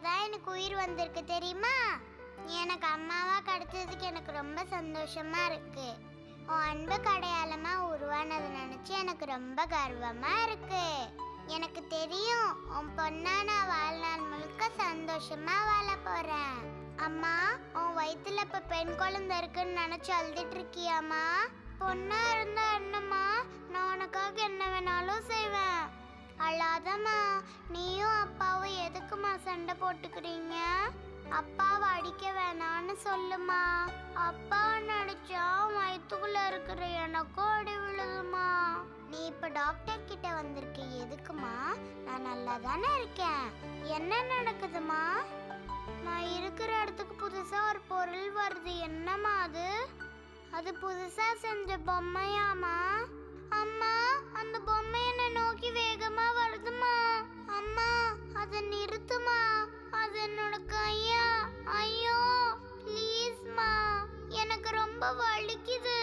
தான் எனக்கு உயிர் வந்திருக்கு தெரியுமா? எனக்கு அம்மாவா கிடைச்சதுக்கு எனக்கு ரொம்ப சந்தோஷமா இருக்கு. உன் அன்புக்கு அடையாளமா உருவானதை நினைச்சு எனக்கு ரொம்ப கர்வமா இருக்கு. எனக்கு தெரியும் உன் பொண்ணா நான் வாழ்நாள் முழுக்க சந்தோஷமா வாழ போறேன். அம்மா, உன் வயித்துல இப்ப பெண் குழந்தை இருக்குன்னு நினைச்சு அழுதுட்டு இருக்கியாமா? பொண்ணா இருந்தா என்னம்மா, நான் உனக்காக என்ன வேணாலும் செய்வேன். அழாதம்மா. நீயும் அப்பாவும் எதுக்குமா சண்டை போட்டுக்கிறீங்க? அப்பாவை அடிக்க வேணான்னு சொல்லுமா. அப்பாவை நடிச்சா வயிற்றுக்குள்ள இருக்கிற எனக்கும் அடி விழுதுமா. நீ இப்ப டாக்டர் கிட்ட வந்திருக்க எதுக்குமா? நான் நல்லா தானே இருக்கேன். என்ன நடக்குதுமா? நான் இருக்கிற இடத்துக்கு புதுசா ஒரு பொருள் வருது. என்னம்மா அது? அது புதுசா செஞ்ச பொம்மையாமா? அம்மா, அந்த பொம்மை என்ன நோக்கி வேகமா வருதுமா. அம்மா, அதை நிறுத்துமா. அது என்னோட கையா. ஐயோ ப்ளீஸ்மா, எனக்கு ரொம்ப வலிக்குது.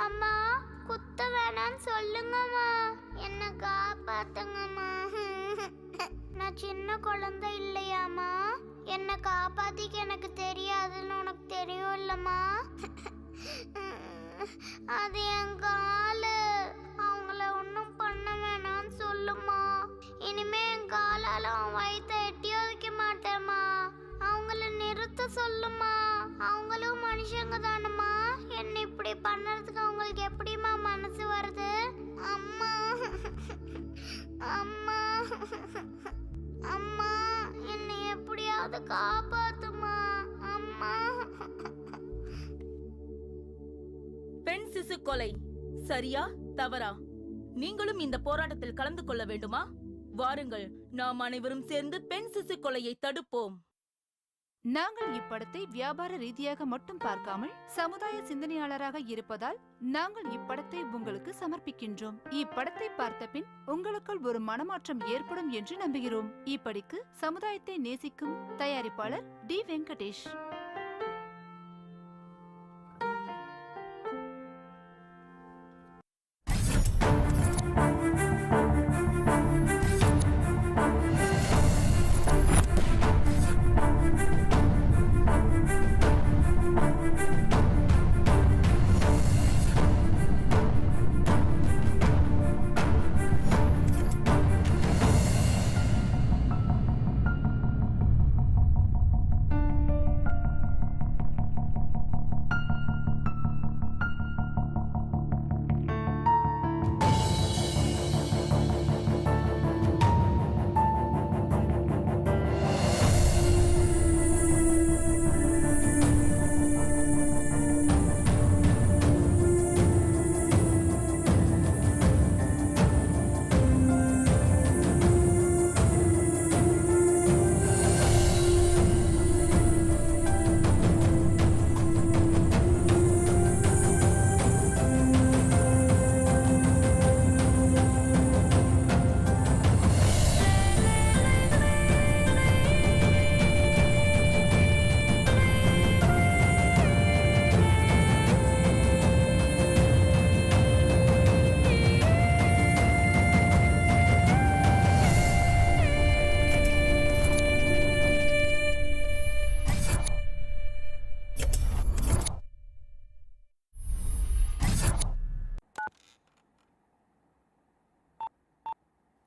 அம்மா, குத்த வேணான்னு சொல்லுங்கம்மா. என்ன காப்பாத்துங்கம்மா. நான் சின்ன குழந்தை இல்லையாம்மா? என்ன காப்பாத்திக்க எனக்கு தெரியாதுன்னு உனக்கு தெரியும் இல்லம்மா? அது என் காலு. அவங்கள ஒன்றும் பண்ண வேணாம்னு சொல்லுமா. இனிமே என் காலால அவன் வயிற்ற எட்டி வைக்க மாட்டேம்மா. அவங்கள நிறுத்த சொல்லுமா. அவங்களும் மனுஷங்க தானம்மா. என்ன இப்படி பண்ணுறதுக்கு அவங்களுக்கு எப்படிம்மா மனசு வருது? அம்மா, அம்மா, அம்மா, என்னை எப்படியாவது காப்பாத்துமா. அம்மா. பெண் சிசு கொலை சரியா தவறா? நீங்களும் இந்த போராட்டத்தில் கலந்து கொள்ள வேண்டுமா? வாருங்கள், நாம் அனைவரும் சேர்ந்து பெண் சிசு கொலையை தடுப்போம். நாங்கள் இப்படத்தை வியாபார ரீதியாக மட்டும் பார்க்காமல் சமுதாய சிந்தனையாளராக இருப்பதால் நாங்கள் இப்படத்தை உங்களுக்கு சமர்ப்பிக்கின்றோம். இப்படத்தை பார்த்த பின் உங்களுக்குள் ஒரு மனமாற்றம் ஏற்படும் என்று நம்புகிறோம். இப்படிக்கு சமுதாயத்தை நேசிக்கும் தயாரிப்பாளர் டி. வெங்கடேஷ்.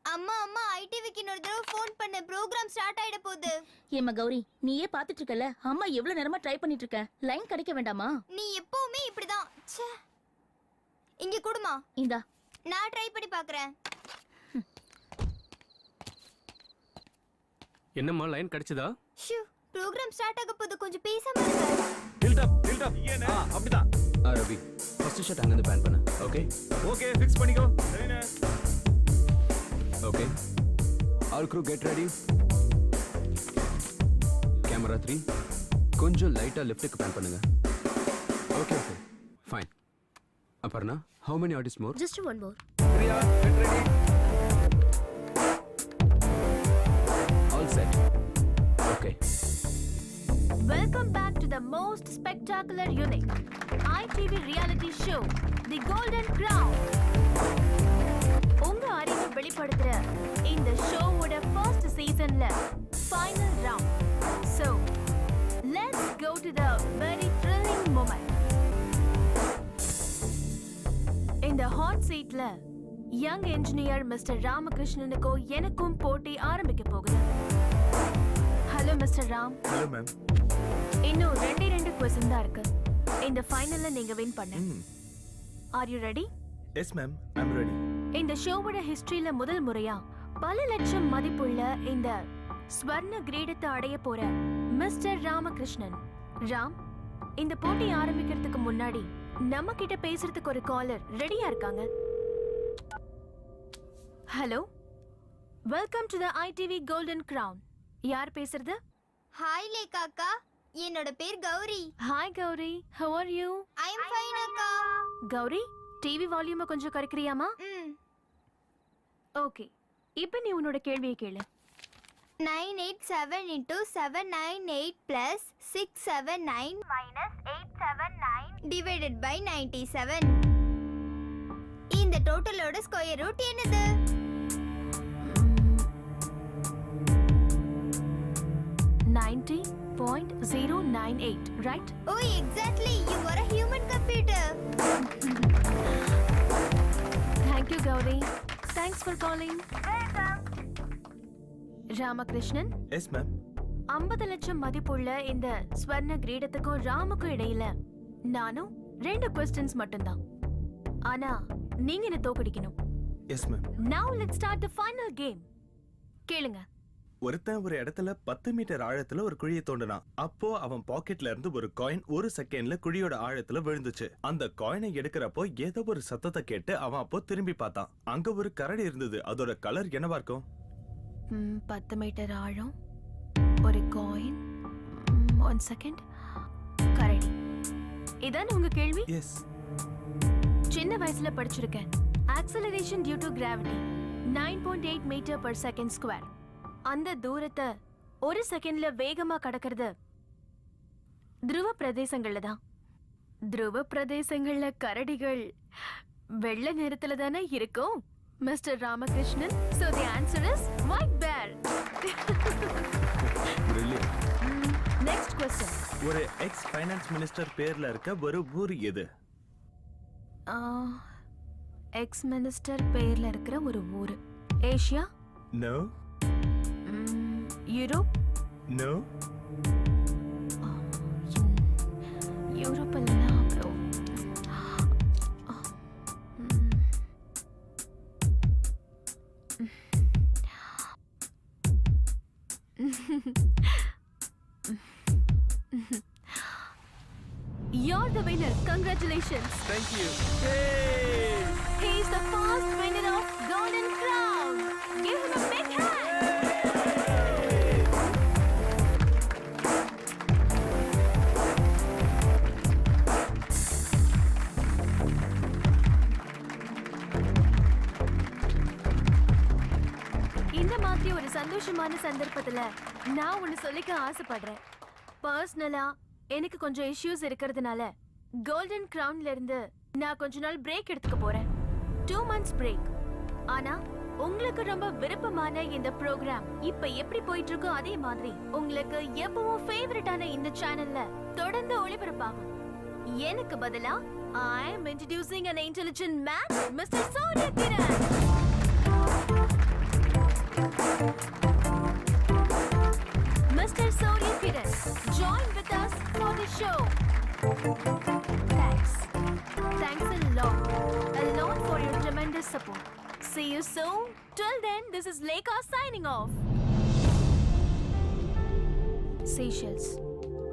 அம்மா, அம்மா, ஐடிவிக்கு இன்னொரு தடவை ஃபோன் பண்ண. ப்ரோகிராம் ஸ்டார்ட் ஆயிட போகுது. ஏமா கௌரி, நீயே பாத்துட்டு இருக்கல, அம்மா எவ்வளவு நேரமா ட்ரை பண்ணிட்டு இருக்க. லைன் கிடைக்க வேண்டாமா? நீ எப்பவுமே இப்படிதான். ச்சே. இங்க குடுமா. இந்தா. நான் ட்ரை பண்ணி பார்க்கறேன். என்னம்மா லைன் கிடைச்சதா? ஷூ, ப்ரோகிராம் ஸ்டார்ட் ஆக போகுது. கொஞ்சம் பேசாம இருங்க. டில்ட் அப். அப்படிதான். ரவி, ஃபர்ஸ்ட் ஷாட் அங்க இருந்து பிளான் பண்ணு. ஓகே ஓகே, ஃபிக்ஸ் பண்ணிக்கோ. சரிண்ணே. Okay, all crew get ready. Camera 3 கொஞ்சம் லைட்டா லெஃப்ட்க்கு பிளான் பண்ணுங்க. Okay okay fine. Aparna, how many artists more? Just one more. Priya, get ready. All set. Okay. Welcome back to the most spectacular, unique ITV reality show, The Golden Crown. உங்க அறிவை வெளிப்படுத்துற இந்த ஷோவோட first சீசன்ல final round சீட்ல young engineer mister ராமகிருஷ்ணனுக்கும் எனக்கும் போட்டி ஆரம்பிக்க போகுது. Hello mister Ram. Hello ma'am. இன்னும் ரெண்டு क्वेश्चन தான் இருக்கு. இந்த ஃபைனல்ல நீங்க வின் பண்ண. Are you ready? Yes ma'am, I am ready. இந்த ஷோவோட ஹிஸ்டரியில முதல் முறையா பல லட்சம் மதிப்புள்ள இந்த ஸ்வர்ண கிரீடத்தை அடைய போற மிஸ்டர் ராமகிருஷ்ணன். ராம், இந்த போட்டி ஆரம்பிக்கிறதுக்கு முன்னாடி நம்ம கிட்ட பேசுறதுக்கு ஒரு காலர் ரெடியா இருக்காங்க. Hello, welcome to the ITV golden crown. யார் பேசுறது? ஹாய் லேகா அக்கா, என்னோட பேர் Gauri. Hi Gauri, how are you? I am fine அக்கா. கௌரி, டிவி வால்யூமை கொஞ்சம் குறைக்கிறியாமா? ஓகே, இப்போ நீ உன்னோட கேள்வியை கேளு. 987 into 798 plus 679 minus 879 divided by 97. இந்த டோட்டலோட ஸ்கொயர் ரூட் என்னது? 90.098, right? Oh, exactly. You are a human computer. Thank you, Gauri. Thanks for calling. Ramakrishnan, yes ma'am. 50 லட்சம் மதிப்புள்ள இந்த ஸ்வர்ண கிரீடத்துக்கும் ராமுக்கும் இடையில நானும் 2 questions மட்டும்தான். ஆனா நீங்க என்ன தோக்கடிக்கணும். Yes ma'am. Now let's start the final game. கேளுங்க. ஒருத்தன் ஒரு இடத்துல 10 மீட்டர் ஆழத்துல ஒரு குழியை தோண்டினான். அப்போ அவன் பாக்கெட்ல இருந்து ஒரு காயின் 1 செகண்ட்ல குழியோட ஆழத்துல விழுந்துச்சு. அந்த காயினை எடுக்கிறப்போ ஏதோ ஒரு சத்தத்தை கேட்டு அவன் அப்போ திரும்பி பார்த்தான். அங்க ஒரு கரடி இருந்தது. அதோட கலர் என்னவா இருக்கும்? 10 மீட்டர் ஆழம், ஒரு காயின், 1 செகண்ட், கரடி. இதான் உங்க கேள்வி? எஸ். சின்ன வயசுல படிச்சிருக்கேன். Acceleration due to gravity 9.8 metre per second square. அந்த தூரத்தை 1 செகண்ட்ல வேகமா கடக்கிறது துருவ பிரதேசங்கள்ல தான். துருவ பிரதேசங்கள்ல கரடிகள் வெள்ளை நிறத்துல தானே இருக்கும் mister Ramakrishnan. So the answer is white bear. Brilliant. Next question. ஒரு எக்ஸ் ஃபைனான்ஸ் மினிஸ்டர் பேர்ல இருக்க ஒரு ஊர் எது? எக்ஸ் மினிஸ்டர் பேர்ல இருக்கிற ஒரு ஊர். Asia? No. Europe? No. Europe இல்லைன்னா அப்புறம் You're the winner. Congratulations. Thank you. He is the first winner of Golden Crown. Give him a big hand. இந்த மாதிரி ஒரு சந்தோஷமான சந்தர்ப்பத்துல நான் ஒன்னு சொல்லிக்க ஆசைப்படுறேன். பர்சனலா எனக்கு கொஞ்சம் இஷ்யூஸ் இருக்கிறதுனால கோல்டன் கிரவுன்ல இருந்து நான் கொஞ்ச நாள் பிரேக் எடுத்துக்க போறேன். 2 months பிரேக். ஆனா உங்களுக்கு ரொம்ப விருப்பமான இந்த ப்ரோக்ராம் இப்ப எப்படி போயிட்டு இருக்கோ அதே மாதிரி உங்களுக்கு எப்பவும் ஃபேவரட்டான இந்த சேனல்ல தொடர்ந்து ஒளிபரப்பாகும். எனக்கு பதிலா I am introducing an intelligent man, Mr. Surya Kiran. Mr. Surya Kiran, join with us for the show. Thanks. Thanks a lot for your tremendous support. See you soon. Till then, this is Lekha signing off. Seychelles.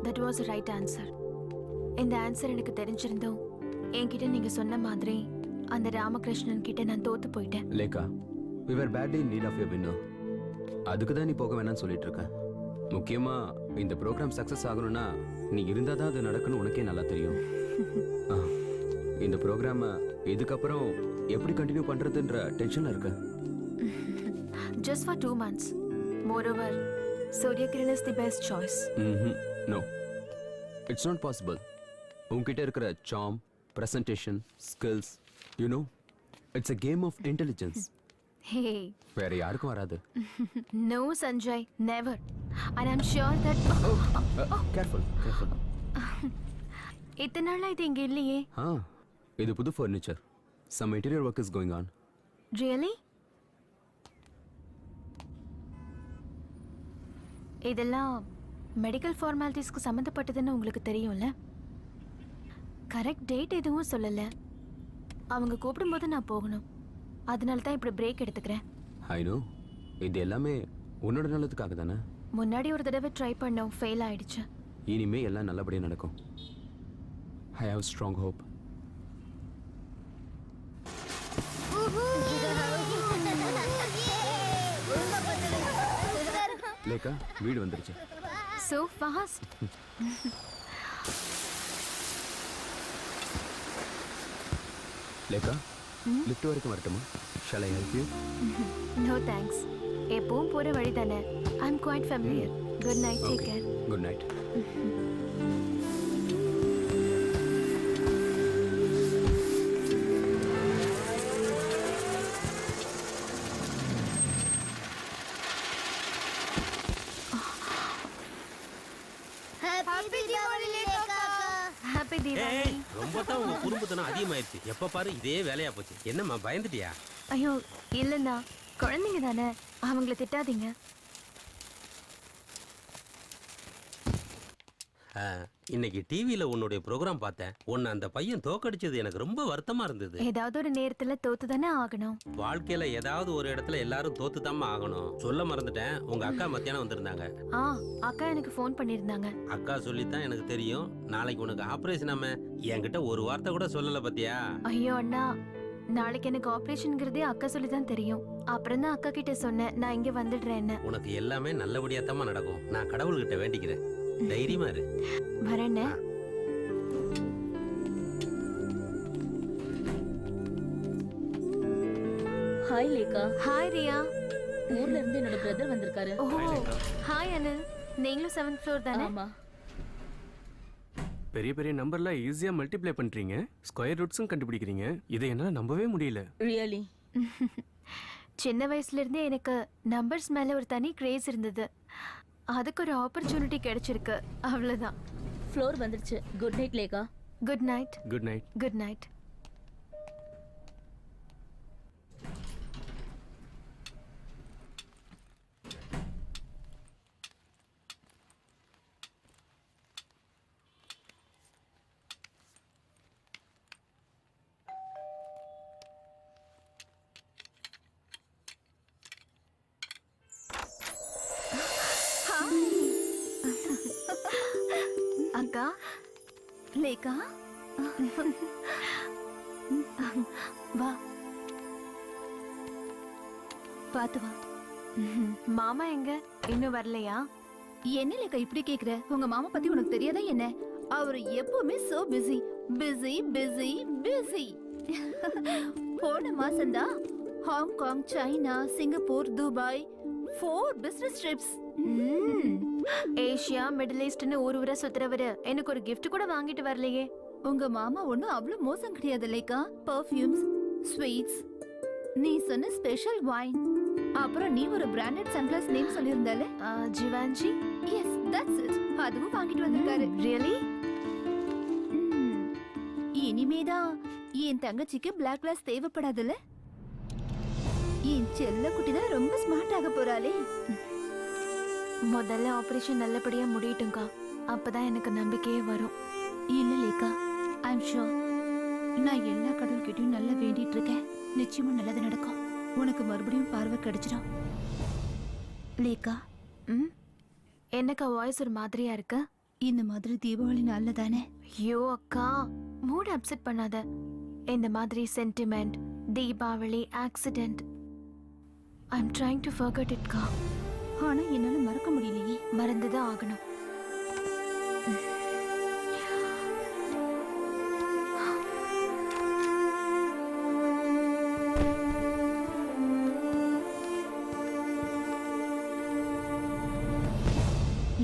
That was the right answer. இந்த answer எனக்கு தெரிஞ்சிருந்தோம் என்கிட்ட நீங்க சொன்ன மாதிரி அந்த ராமகிருஷ்ணன் கிட்ட நான் தோத்து போயிட்டேன். Lekha, we were badly in need of a winner. அதுக்கு தான் நீ போக வேணாம்னு சொல்லிட்டு இருக்க. முக்கியமா இந்த ப்ரோக்ராம் சக்சஸ் ஆகணும்னா நீ இருந்தா தான் அது நடக்குன்னு உனக்கே நல்லா தெரியும். இந்த ப்ரோக்ராமை இதுக்கப்புறம் எப்படி கண்டினியூ பண்றதுன்ற டென்ஷன்ல இருக்க. Just for 2 months. Moreover, Surya Kiran is the best choice. No, it's not possible. உன்கிட்ட இருக்கிற charm, presentation, skills, you know, it's a game of intelligence. Hey. வேற யாருக்கும் வராது. No, Sanjay, never. And I'm sure that... Careful. இத்தனை நாளா இது இங்க இல்லையே. இது புது furniture. Some interior work is going on. Really? இதெல்லாம் மெடிக்கல் ஃபார்மாலிட்டிஸ்க்கு சம்மந்தப்பட்டதுன்னு உங்களுக்கு தெரியும்ல? கரெக்ட் டேட் எதுவும் சொல்லல. அவங்க கூப்பிடும்போது நான் போகணும். அதனால தான் இப்படி பிரேக் எடுத்துக்கிறேன். I know. இது எல்லாமே உன்னோட நல்லதுக்காக தானே. முன்னாடி ஒரு தடவை ட்ரை பண்ணோம், ஃபெயில் ஆயிடுச்சு. இனிமே எல்லாம் நல்லபடியாக நடக்கும். I have strong hope. லேக்கா வீடு வந்துருச்சு. So fast. லேக்கா லிஃப்ட் வரைக்கும் வரட்டுமா? Shall I help you? No thanks. எப்பவும் போற வழி தானே. I'm quite familiar. Good night. Take care. Good night. Happy Diwali. ரொம்ப தான் உங்க குடும்பத்தனம் அதிகமாயிருச்சு. எப்ப பாரு இதே வேலையா போச்சு. என்னம்மா பயந்துட்டியா? ஐயோ இல்லைண்ணா, குழந்தைங்க தானே, அவங்கள திட்டாதீங்க. இன்னைக்கு டிவியில உன்னுடைய ப்ரோக்ராம் பார்த்தேன். உன்னை அந்த பையன் தோக்கடிச்சது எனக்கு ரொம்ப வருத்தமா இருந்தது. ஏதாவது ஒரு நேரத்துல தோத்து தானே ஆகணும். வாழ்க்கையில ஏதாவது ஒரு இடத்துல எல்லாரும் தோத்துதாம்மா ஆகணும். சொல்ல மறந்துட்டேன், உங்க அக்கா மத்தியானம் வந்திருந்தாங்க. அக்கா எனக்கு ஃபோன் பண்ணிருந்தாங்க. அக்கா சொல்லித்தான் எனக்கு தெரியும். நாளைக்கு உனக்கு ஆபரேஷன். என்கிட்ட ஒரு வார்த்தை கூட சொல்லல பத்தியா? ஐயோ அண்ணா, நாளைக்கு எனக்கு ஆபரேஷன்ங்கிறதே அக்கா சொல்லி தான் தெரியும். அப்புறம் தான் அக்கா கிட்ட சொன்னேன் நான் இங்க வந்துடுறேன்னு. உனக்கு எல்லாமே நல்லபடியா தாம்மா நடக்கும். நான் கடவுள்கிட்ட வேண்டிக்கிறேன். தைரியமா இரு. வரேன்னு. ஹாய் லேக்கா. ஹாய் ரியா. ஊர்ல இருந்து என்னோட பிரதர் வந்திருக்காரு. ஓ ஹாய் அனில். நீங்களும் 7th ஃப்ளோர் தானே? ஆமா. பெரிய பெரிய நம்பர்ல ஈஸியா மல்டிப்ளை பண்றீங்க. ஸ்கொயர் ரூட்ஸும் கண்டுபிடிக்கிறீங்க. இதை என்னால நம்பவே முடியல. ரியலி? சின்ன வயசுல இருந்தே எனக்கு நம்பர்ஸ் மேல ஒரு தனி கிரேஸ் இருந்தது. அதுக்கு ஒரு ஆப்பர்ச்சுனிட்டி கிடைச்சிருக்கு, அவ்வளவுதான். ஃப்ளோர் வந்துருச்சு. Good night Lekha. Good night. Good night. Good night. அக்கா. லேக்கா. வா, பாத்து வா. மாமா எங்க? இன்னும் வரலையா? என்ன லேக்கா இப்படி கேக்குற? உங்க மாமா பத்தி உனக்கு தெரியாதா என்ன? அவர் எப்பவுமே so busy busy busy busy. போன மாசம்தான் Hong Kong, China, Singapore, Dubai 4 business trips. Asia, middle ஈஸ்ட்னு ஊரை சுத்துறவரு எனக்கு ஒரு gift கூட வாங்கிட்டு வரலையே. உங்க மாமா ஒண்ணும் அவ்வளவு மோசம் கிடையாது லேக்கா. பர்ஃபியூம்ஸ், ஸ்வீட்ஸ், நீ சொன்ன ஸ்பெஷல் வைன், அப்புறம் நீ ஒரு பிராண்டட் சன்கிளாஸ் நேம் சொல்லியிருந்தாலே, ஜிவான்ஜி. Yes that's it. அதுவும் வாங்கிட்டு வந்திருக்காரு. ரியலி? இனிமேதான் என் தங்கச்சிக்கு பிளாக் கிளாஸ் தேவைப்படாதுல்ல. என் செல்ல குட்டி தான் ரொம்ப ஸ்மார்ட் ஆக போறாளே. முதல்ல ஆபரேஷன் நல்லபடியா முடியட்டும்க்கா, அப்பதான் எனக்கு நம்பிக்கையே வரும். இல்ல லேக்கா, ஐ அம் ஷூர். நான் எல்லா கடவுள்கிட்டயும் நல்லா வேண்டிட்டு இருக்கேன். நிச்சயமா நல்லது நடக்கும். உனக்கு மறுபடியும் பார்வை கிடைச்சிடும் லேக்கா. என்னக்கா வாய்ஸ் ஒரு மாதிரியா இருக்கு? இந்த மாதிரி தீபாவளி நாள்ல தானே. ஐயோ அக்கா, மூட் அப்செட் பண்ணாத. இந்த மாதிரி sentiment, Deepavali, accident, I am trying to forget it கா. ஆனா என்னால மறக்க முடியலையே. மறந்துதான் ஆகணும்.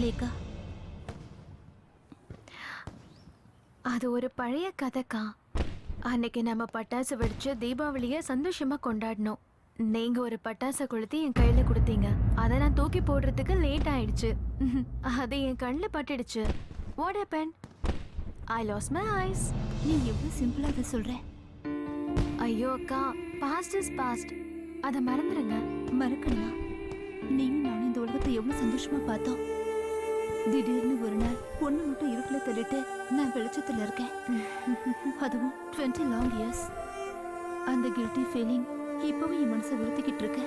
லேக்கா, அது ஒரு பழைய கதைக்கா. அன்னைக்கு நம்ம பட்டாசு வெடிச்சு தீபாவளிய சந்தோஷமா கொண்டாடணும். நீங்க ஒரு பட்டாசை கொளுத்தி என் கையில கொடுத்தீங்க. அதை நான் தூக்கி போடுறதுக்கு லேட் ஆயிடுச்சு. அது என் கண்ணில் பட்டுடுச்சு. What happened? I lost my eyes. நீ எவ்வளவு சிம்பிளா அதை சொல்ற. ஐயோ அக்கா, பாஸ்ட் இஸ் பாஸ்ட். அத மறந்துருங்க. மறக்கணுமா? நீயும் நானும் இந்த உலகத்தை எவ்வளவு சந்தோஷமா பார்த்தோம். திடீர்னு ஒரு நாள் பொண்ணு மட்டும் இருட்டுல தள்ளிட்டு நான் வெளிச்சத்துல இருக்கேன். அதுவும் 20 long years. அந்த கில்ட்டி ஃபீலிங் இப்பவும் என் மனசை உறுத்திக்கிட்டு இருக்கு.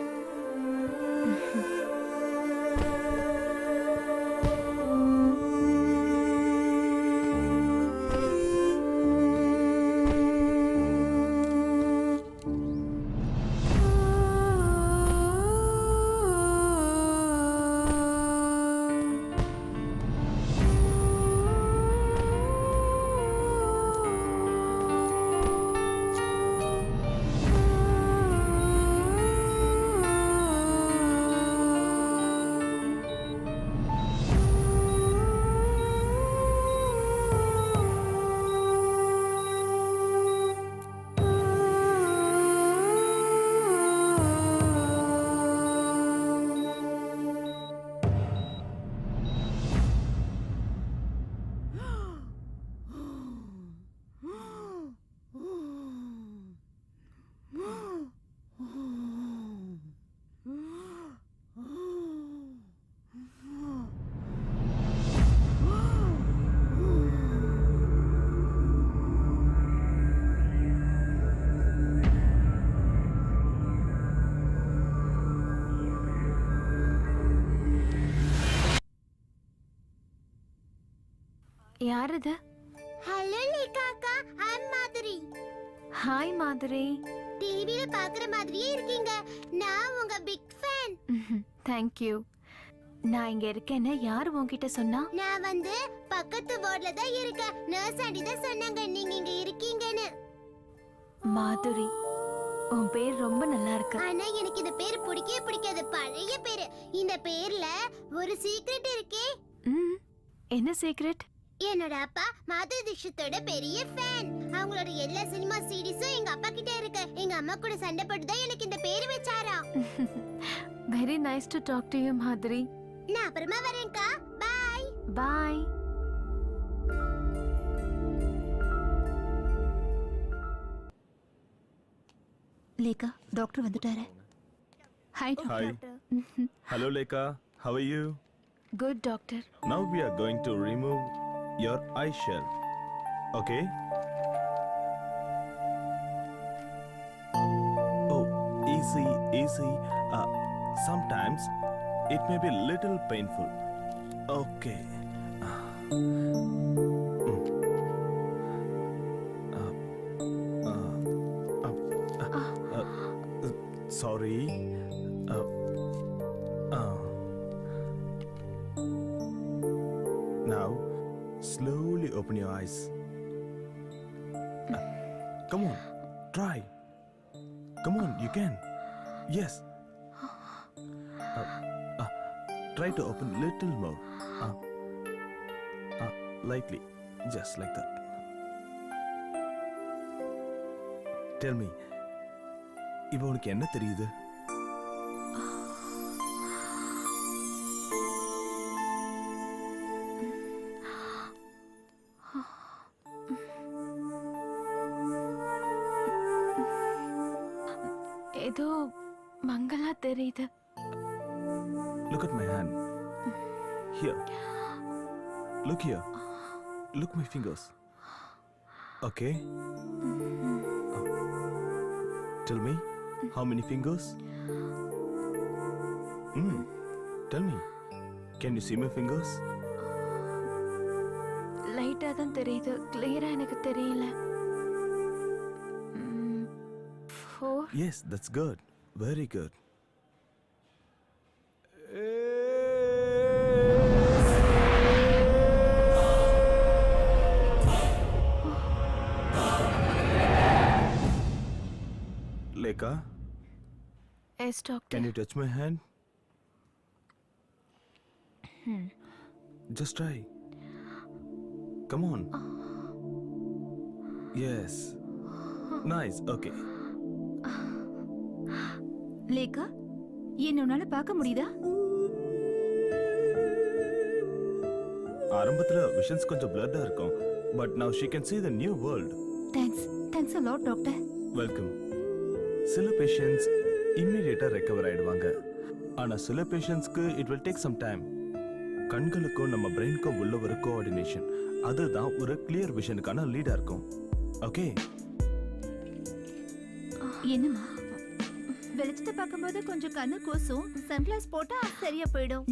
யார் இது? ஹலோ லேகா அக்கா, ஐம் மாதுரி. ஹாய் மாதுரி. டிவில பாக்குற மாதிரியே இருக்கீங்க. நான் உங்க பிக் ஃபேன். தேங்க்யூ. நான் இங்க இருக்கேன்னு யார் உன்கிட்ட சொன்னா? நான் வந்து பக்கத்து வார்டுல தான் இருக்கேன். நர்ஸ் ஆண்டி தான் சொன்னாங்க நீங்க இங்க இருக்கீங்கன்னு. மாதுரி, உன் பேர் ரொம்ப நல்லா இருக்கு. ஆனா எனக்கு இந்த பேர் பிடிக்கவே பிடிக்காது. பழைய பேரு. இந்த பேர்ல ஒரு சீக்ரெட் இருக்கே. என்ன சீக்ரெட்? என்னோட அப்பா மாதுரி தீக்ஷித்தோட பெரிய ஃபேன். அவங்களோட எல்லா சினிமா சீரிஸும் எங்க அப்பா கிட்ட இருக்கு. எங்க அம்மா கூட சண்டை போட்டு தான் எனக்கு இந்த பேர் வச்சாரா. Very nice to talk to you Madhuri. நான் அப்புறமா வரேன்க்கா. Bye bye. லேகா, டாக்டர் வந்துட்டாரு. Hi Hi. Doctor. Hello Lekha, how are you? Good doctor. Now we are going to remove your eye shell. Okay? Oh, easy, easy. Sometimes it may be little painful. Okay. Sorry. Now, slowly open your eyes. Come on, try. Come on, you can. Yes. Try to open little more. Lightly, just like that. Tell me, இப்போ உனக்கு என்ன தெரியுது? ஏதோ மங்களா தெரியுது. Look at my hand. Here. Look here. Look my fingers. Okay? Tell me, how many fingers? Tell me. Can you see my fingers? லைட்டா தான் தெரியுது. கிளியரா எனக்கு தெரியல. 4. Yes, that's good. Very good. Lekha, yes doctor. can you touch my hand? Just try. Come on. Yes. Nice. Okay. Lekha, என்ன உன்னால பார்க்க முடியுதா? ஆரம்பத்துல விஷன்ஸ் கொஞ்சம் blurred இருக்கும். But now she can see the new world. Thanks a lot doctor. Welcome. சில patients இம்மிடியேட்டா recover ஆயிடுவாங்க. ஆனா சில பேஷண்ட்ஸ்க்கு it will take some time. கண்களுக்கும் நம்ம பிரெயினுக்கும் உள்ள ஒரு கோஆர்டினேஷன், அதுதான் ஒரு கிளியர் விஷனுக்கான லீடா இருக்கும். ஓகே, என்னம்மா வெளிச்சத்தை பார்க்கும்போது கொஞ்சம் கண்ணு கூசும், சன்கிளாஸ் போட்டா சரியா போயிடும்.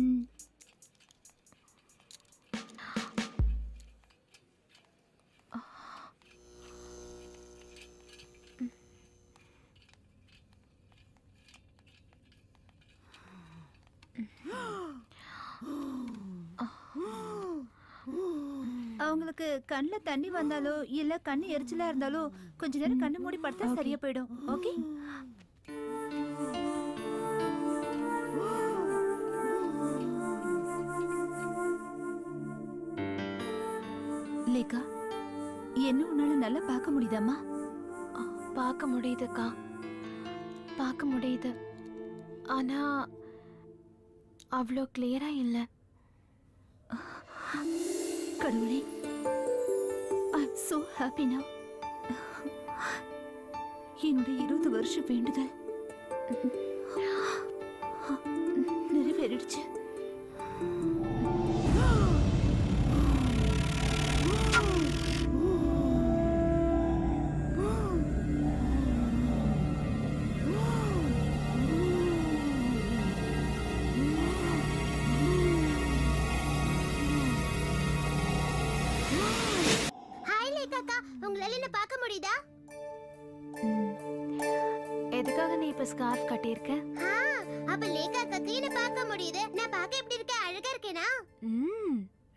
அவங்களுக்கு கண்ணுல தண்ணி வந்தாலோ இல்ல கண்ணு எரிச்சலா இருந்தாலோ கொஞ்ச நேரம் கண்ணு மூடி படுத்தா சரியா போயிடும். ஓகே, லேகா என்ன உன்னால நல்லா பார்க்க முடியுதாம்மா? பார்க்க முடியுதுக்கா, பார்க்க முடியுது. ஆனா அவ்வளோ கிளியரா இல்ல. கடவுளே, ஐ அம் சோ ஹாப்பி நவ. என்னுடைய 20 வருஷ வேண்டுதல் நிறைவேறிடுச்சு. ஹாய் லேகாக்கா, உங்களால என்ன பார்க்க முடியுதா? எதுக்காக நீ இப்ப ஸ்கார்ஃப் கட்டியிருக்க? அப்ப லேகாக்காக்கு என்ன பார்க்க முடியுது. நான் பார்க்க எப்படி இருக்கேன்? அழகா இருக்கேனா?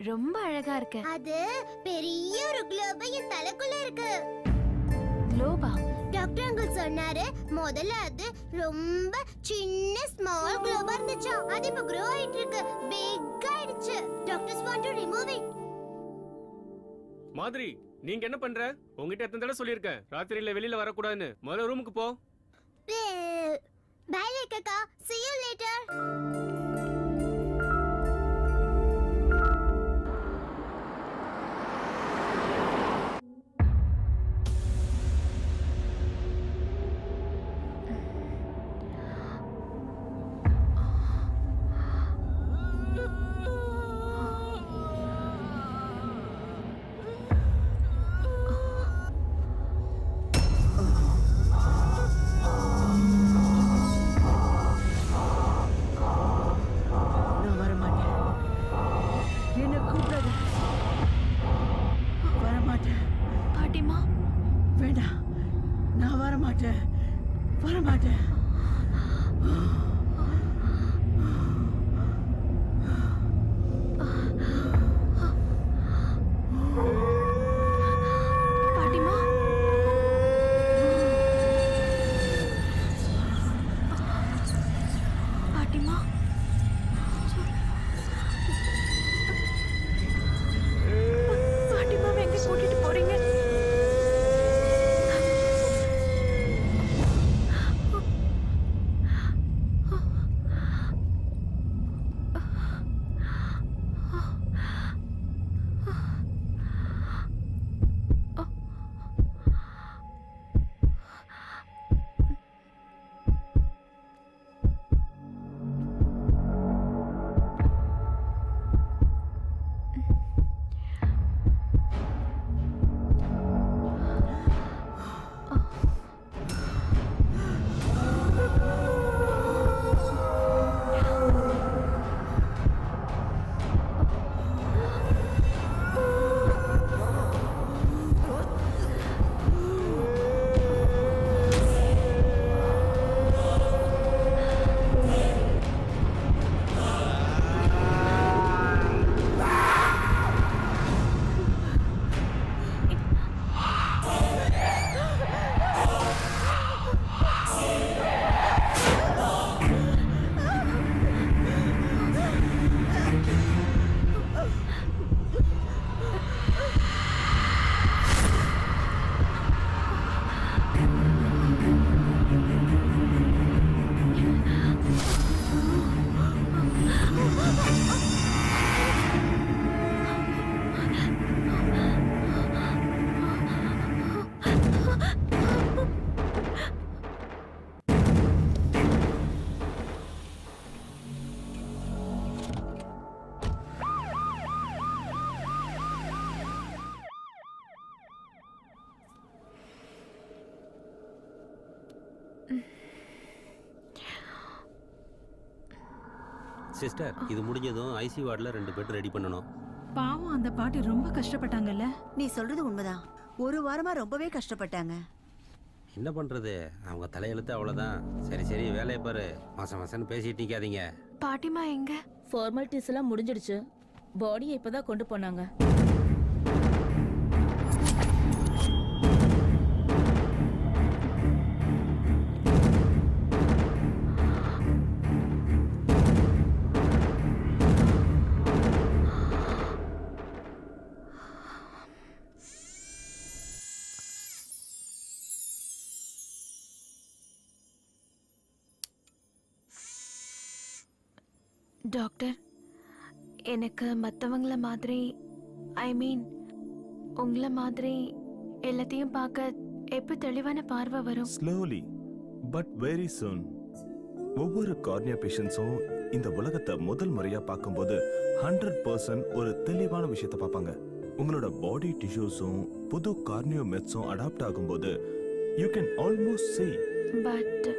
ரொம்ப அழகா இருக்க. அது பெரிய ஒரு குளோப் என் தலைக்குள்ள இருக்கு. குளோபா? டாக்டர் அங்கிள் சொன்னாரு, முதல்ல அது ரொம்ப சின்ன ஸ்மால் குளோபா இருந்துச்சு, அது இப்ப grow ஆயிட்டு இருக்கு, பிக் ஆயிடுச்சு. Doctors want to remove it. மாதிரி நீங்க என்ன பண்ற? உங்ககிட்ட எத்தனை தடவை சொல்லியிருக்கேன் ராத்திரியில வெளியில வரக்கூடாதுன்னு. முதல்ல ரூமுக்கு போ. பை லேகாக்கா, see you later. பாட்டிமா, வேண்டாம், நான் வரமாட்டேன், வரமாட்டேன். பாட்டிமா, பாட்டிமா, பாட்டிமா எங்க கூட்டிட்டு போறீங்க? சிஸ்டர் இது முடிஞ்சதும் ஐசி வார்டில் 2 பெட் ரெடி பண்ணணும். பாவம் அந்த பாட்டி ரொம்ப கஷ்டப்பட்டாங்கல்ல. நீ சொல்றது உண்மைதான். ஒரு வாரமா ரொம்பவே கஷ்டப்பட்டாங்க. என்ன பண்ணுறது, அவங்க தலையெழுத்து அவ்வளோதான். சரி சரி வேலையை பாரு, மாசம் மாசம்னு பேசிட்டு நிற்காதீங்க. பாட்டிமா எங்க? ஃபார்மாலிட்டிஸ் எல்லாம் முடிஞ்சிடுச்சு. பாடியை இப்பதான் கொண்டு போனாங்க. டாக்டர், எனக்கு மற்றவங்கள மாதிரி ஐ மீன் உங்களை மாதிரி எல்லாத்தையும் பார்க்க எப்போ தெளிவான பார்வை வரும்? Slowly but very soon. ஒவ்வொரு கார்னியா பேஷண்ட்ஸும் இந்த உலகத்தை முதல் முறையா பார்க்கும்போது 100% ஒரு தெளிவான விஷயத்தை பார்ப்பாங்க. உங்களோட பாடி டிஷ்யூஸும் புது கார்னியோ மெத்ஸும் அடாப்ட் ஆகும்போது you can almost see. But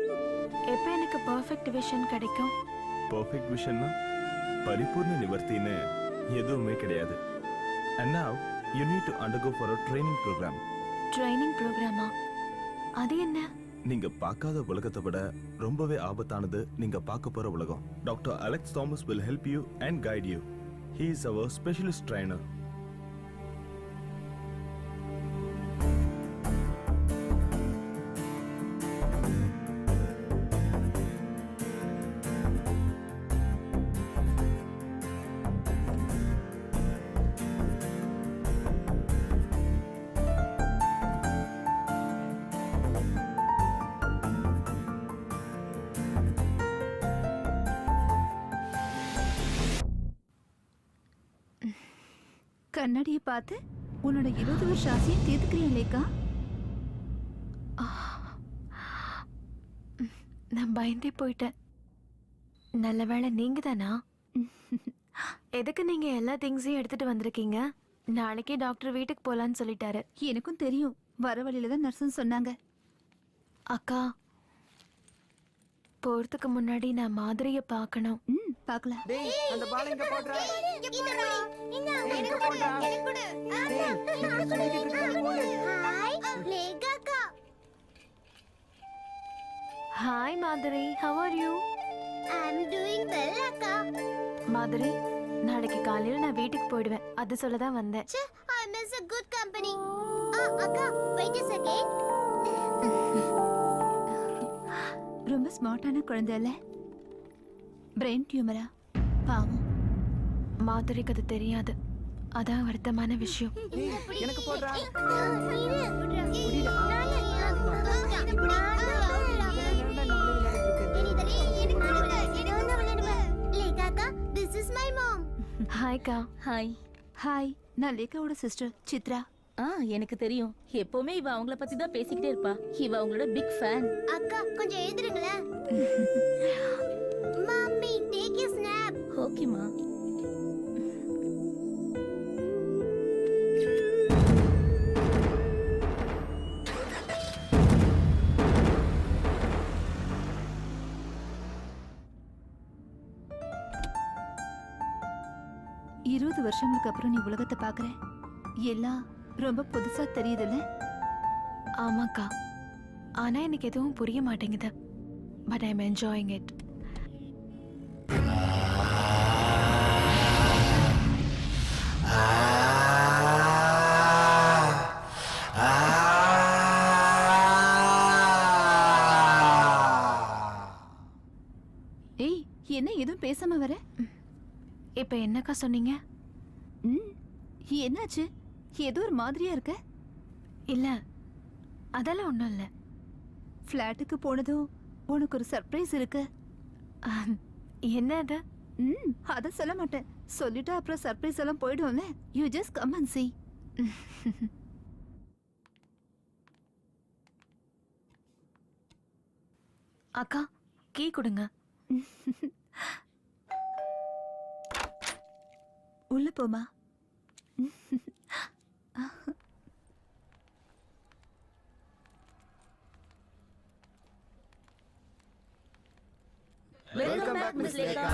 எப்போ எனக்கு பர்ஃபெக்ட் விஷன் கிடைக்கும்? பர்ஃபெக்ட் விஷன்னா பரிபூர்ண நிவர்த்தின்னு எதுவுமே கிடையாது. And now you need to undergo for a training program. Training ப்ரோக்ராமா? அது என்ன? நீங்க பார்க்காத உலகத்தை விட ரொம்பவே ஆபத்தானது நீங்க பார்க்க போற உலகம். Doctor Alex Thomas will help you and guide you. He is our specialist trainer. கண்ணாடியை பார்த்து உன்னோட 20 வருஷ ஆசையை தீர்த்துக்கிறீங்களேக்கா? நான் பயந்தே போயிட்டேன். நல்ல வேளை நீங்க தானா? எதுக்கு நீங்க எல்லா திங்ஸையும் எடுத்துட்டு வந்திருக்கீங்க? நாளைக்கே டாக்டர் வீட்டுக்கு போலான்னு சொல்லிட்டாரு. எனக்கும் தெரியும். வர வழியில தான் நர்ஸ்ன்னு சொன்னாங்க. அக்கா, போறதுக்கு முன்னாடி நான் மாதிரிய பார்க்கணும். பார்க்கலாம். அந்த பால் எங்க போடுற? Hi Madhuri, how are you? I'm doing well, அக்கா. மாதுரி, நாளைக்கு காலையில நான் வீட்டுக்கு போயிடுவேன். அது சொல்ல தான் வந்தேன். I miss a good company. அக்கா, wait a second. ரொம்ப ஸ்மார்ட்டான குழந்தை இல்ல? பிரெயின் டியூமரா? பாவம். மாதுரிக்கு அது தெரியாது. அதான் வருத்தமான விஷயம். எனக்கு போடுறா? This is my mom. ஹாய்க்கா. ஹாய். ஹாய், நான் லேகாவோட சிஸ்டர் சித்ரா. எனக்கு தெரியும். எப்பவுமே இவ அவங்கள பத்தி தான் பேசிக்கிட்டே இருப்பா. இவ அவங்களோட பிக் ஃபேன். அக்கா, கொஞ்சம் எழுதுறீங்களா? Mummy, take a snap. ஓகேமா. வருஷங்களுக்கு அப்புறம் நீ உலகத்தை பாக்குற. எல்லாம் ரொம்ப புதுசா தெரியுதுல்ல? ஆமாக்கா, ஆனா எனக்கு எதுவும் புரிய மாட்டேங்குது. But I am enjoying it. ஏய், என்ன எதுவும் பேசாம வர? இப்ப என்னக்கா சொன்னீங்க? என்னாச்சு? ஏதோ ஒரு மாதிரியா இருக்க. இல்ல, அதெல்லாம் ஒண்ணும் இல்ல. ஃப்ளாட்டுக்கு போனதும் உனக்கு ஒரு சர்ப்ரைஸ் இருக்கு. என்ன அது? அத சொல்ல மாட்டேன். சொல்லிட்டு அப்புறம் சர்ப்ரைஸ் எல்லாம் போயிடும்ல. You just come and see. அக்கா, கீ கொடுங்க. உள்ள போமா. Welcome back, Miss Lekha.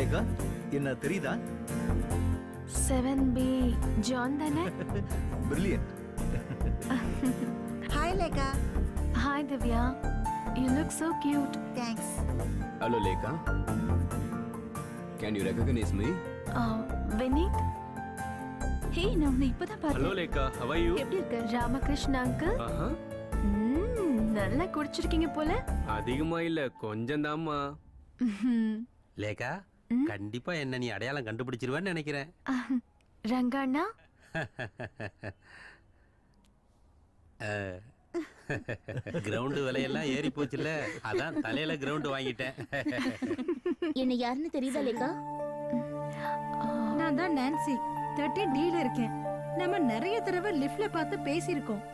Lekha என்ன தெரியுதா? 7B ஜான் தானே? Brilliant. Hi Lekha. Hi Divya, you look so cute. Thanks. Hello Lekha, can you recognise me? Vineeth, hey, நான் உன்னை இப்பதான் ஹலோ பார்த்தேன். Lekha, how are you? எப்படி இருக்க? ராமகிருஷ்ண அங்கிள். ஆஹா, நல்லா குடிச்சிருக்கீங்க போல. அதிகமா இல்ல, கொஞ்சம் தாம்மா. லேக்கா கண்டிப்பா என்ன நீ அடையாளம் கண்டுபிடிச்சிருவேன்னு நினைக்கிறேன். ரங்கண்ணா, கிரவுண்டு விலையெல்லாம் ஏறி போச்சுல்ல, அதான் தலையில கிரவுண்டு வாங்கிட்டேன். என்ன யாருன்னு தெரியுதா லேக்கா? நான் தான் நான்சி 13D இருக்கேன். நம்ம நிறைய தடவை லிஃப்ட்ல பார்த்து பேசியிருக்கோம்.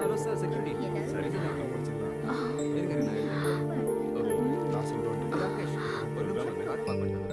Hello sir, security. சரி சார், நான் சொல்றேன். ராகேஷ், ஒரு நிமிஷம் கார்டு பார்க்க மாட்டேன்.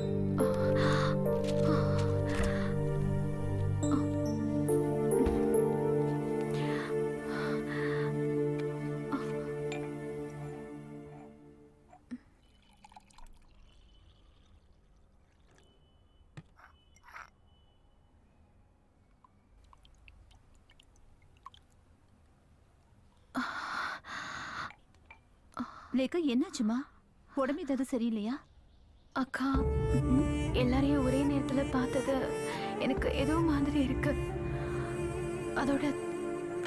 லேகா, என்னாச்சுமா? உடம்பு ஏதாவது சரியில்லையா? அக்கா, எல்லாரையும் ஒரே நேரத்துல பார்த்தது எனக்கு ஏதோ மாதிரி இருக்கு. அதோட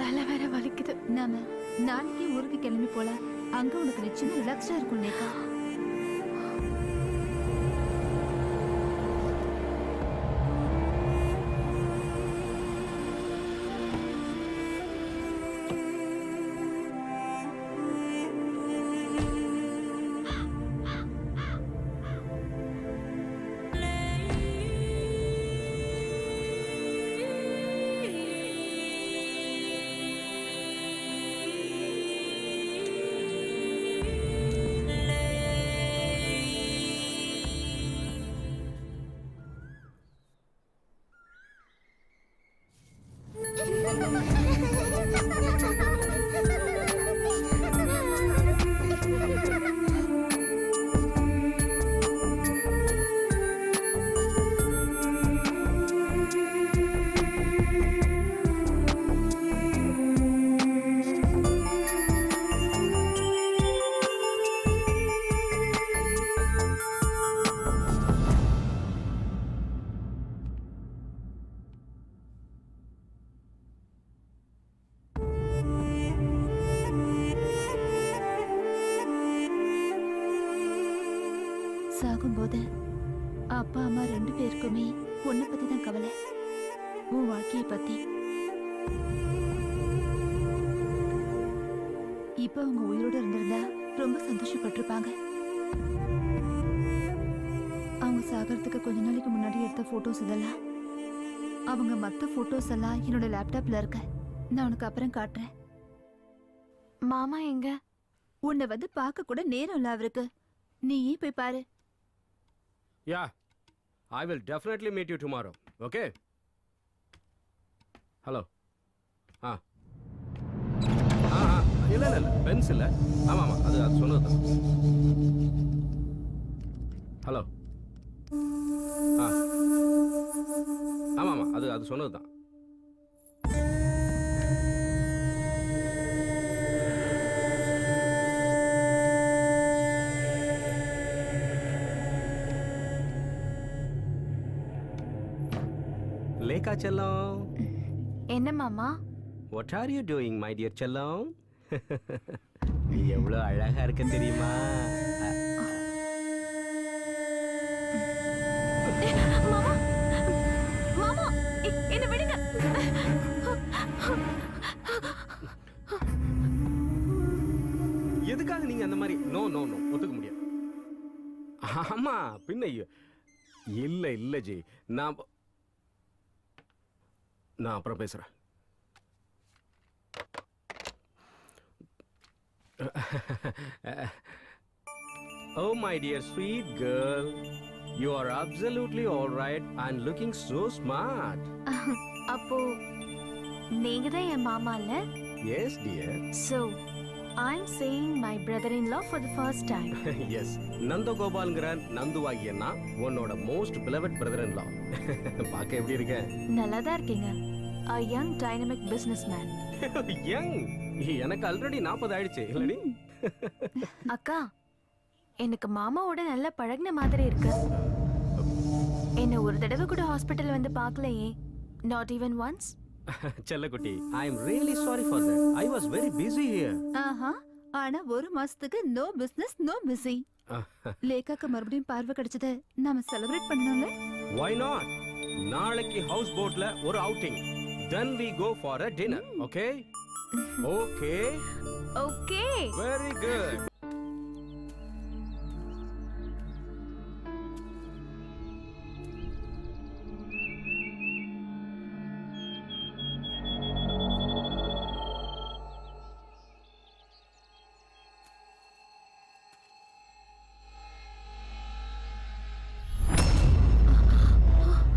தலை வேற வலிக்குது. நாம நாளைக்கு ஊருக்கு கிளம்பி போலாம். அங்க உனக்கு நிச்சயமா ரிலாக்ஸ்டா இருக்கும் லேகா. சாகும்போது அப்பா அம்மா 2 பேருக்குமே உன்னை பத்தி தான் கவலை, உன் வாழ்க்கையை பத்தி. இப்ப அவங்க உயிரோட இருந்திருந்தா ரொம்ப சந்தோஷப்பட்டிருப்பாங்க. அவங்க சாகிறதுக்கு கொஞ்ச நாளைக்கு முன்னாடி எடுத்த போட்டோஸ் இதெல்லாம், அவங்க மத்த போட்டோஸ் எல்லாம் என்னோட லேப்டாப்ல இருக்க. நான் உனக்கு அப்புறம் காட்டுறேன். மாமா எங்க? உன்னை வந்து பார்க்க கூட நேரம் இல்ல அவருக்கு. நீயே போய் பாரு. Yeah, I will definitely meet you tomorrow. Okay? Hello. இல்ல பென்ஸ் இல்ல. ஆமா அது சொன்னதுதான். ஹலோ. ஆமா அது சொன்னதுதான். லேக்கா செல்லம். என்ன மாமா? What are you doing, my dear செல்லம்? நீ எவ்வளவு அழகா இருக்க தெரியுமா? மாமா, மாமா, என்ன விடுங்க. எதுக்காக நீங்க அந்த மாதிரி? நோ ஒத்துக்க முடியாது. ஆமா பின்ன இல்ல ஜி, நான் அப்புறம் பேசுறேன். Oh my dear sweet girl, you are absolutely all right and looking so smart. அப்போ நீங்க தான் என் மாமா இல்ல? Yes dear. So, I'm seeing my brother-in-law for the first time. Yes, நந்தகோபால்ங்கிற நந்துவாகிய நான் உன்னோட மோஸ்ட் பிலவட் பிரதர்-இன்-லா. பார்க்க எப்படி இருக்க? நல்லா தான் இருக்கீங்க. A young dynamic businessman. Young. எனக்கு ஆல்ரெடி 40 ஆயிடுச்சு இல்லடி? அக்கா, எனக்கு மாமாவோட நல்ல பழகுன மாதிரி இருக்கு. என்ன ஒரு தடவை கூட ஹாஸ்பிடல் வந்து பார்க்கலையே? Not even once? செல்லக்குட்டி, I am really sorry for that. I was very busy here. ஆஹா, ஆனா ஒரு மாசத்துக்கு நோ பிசினஸ் நோ பிஸி. லேகாக்கு மறுபடியும் பார்வை கிடைச்சது நாம செலிப்ரேட் பண்ணணும்ல? Why not? நாளைக்கு ஹவுஸ் போட்ல ஒரு outing. Then we go for a dinner, okay? Okay. Okay. Very good.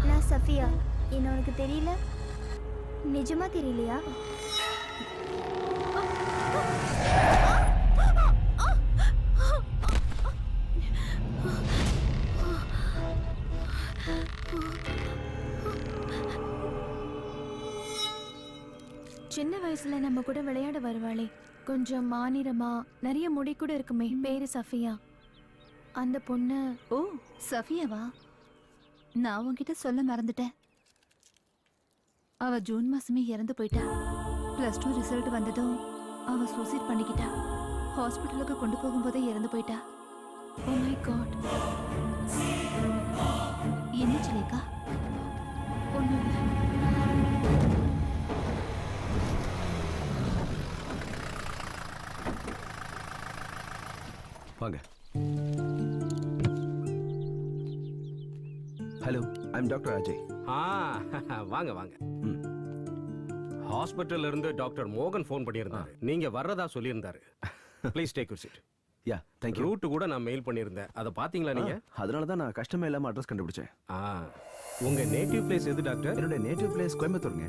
நான் சஃபியா. என்ன உனக்கு தெரியல? நிஜமா தெரியலையா? சின்ன வயசுல நம்ம கூட விளையாட வருவாளே, கொஞ்சம் மாநிறமா நிறைய முடி கூட இருக்குமே, பேரு சஃபியா. அந்த பொண்ணு. ஓ, சஃபியாவா? நான் உன்கிட்ட சொல்ல மறந்துட்டேன். அவ ஜூன் மாசமே இறந்து போயிட்டா. +2 ரிசல்ட் வந்ததும் அவ சூசைட் பண்ணிக்கிட்டா. ஹாஸ்பிட்டலுக்கு கொண்டு போகும்போதே இறந்து போயிட்டா. Oh my god. என்னாச்சு லேகா? ஒண்ணும் இல்ல. வாங்க. Hello, I am doctor Ajay. வாங்க வாங்க. ஹாஸ்பிட்டல்ல இருந்து டாக்டர் மோகன் ஃபோன் பண்ணியிருந்தாரு. நீங்க வர்றதா சொல்லியிருந்தாரு. Please take your seat. Ya, thank you. Route கூட நான் மெயில் பண்ணியிருந்தேன். அதை பாத்தீங்களா நீங்க? அதனால தான் நான் கஷ்டமே இல்லாம அட்ரஸ் கண்டுபிடிச்சேன். உங்க நேட்டிவ் பிளேஸ் எது டாக்டர்? என்னோட நேட்டிவ் பிளேஸ் கோயம்புத்தூருங்க.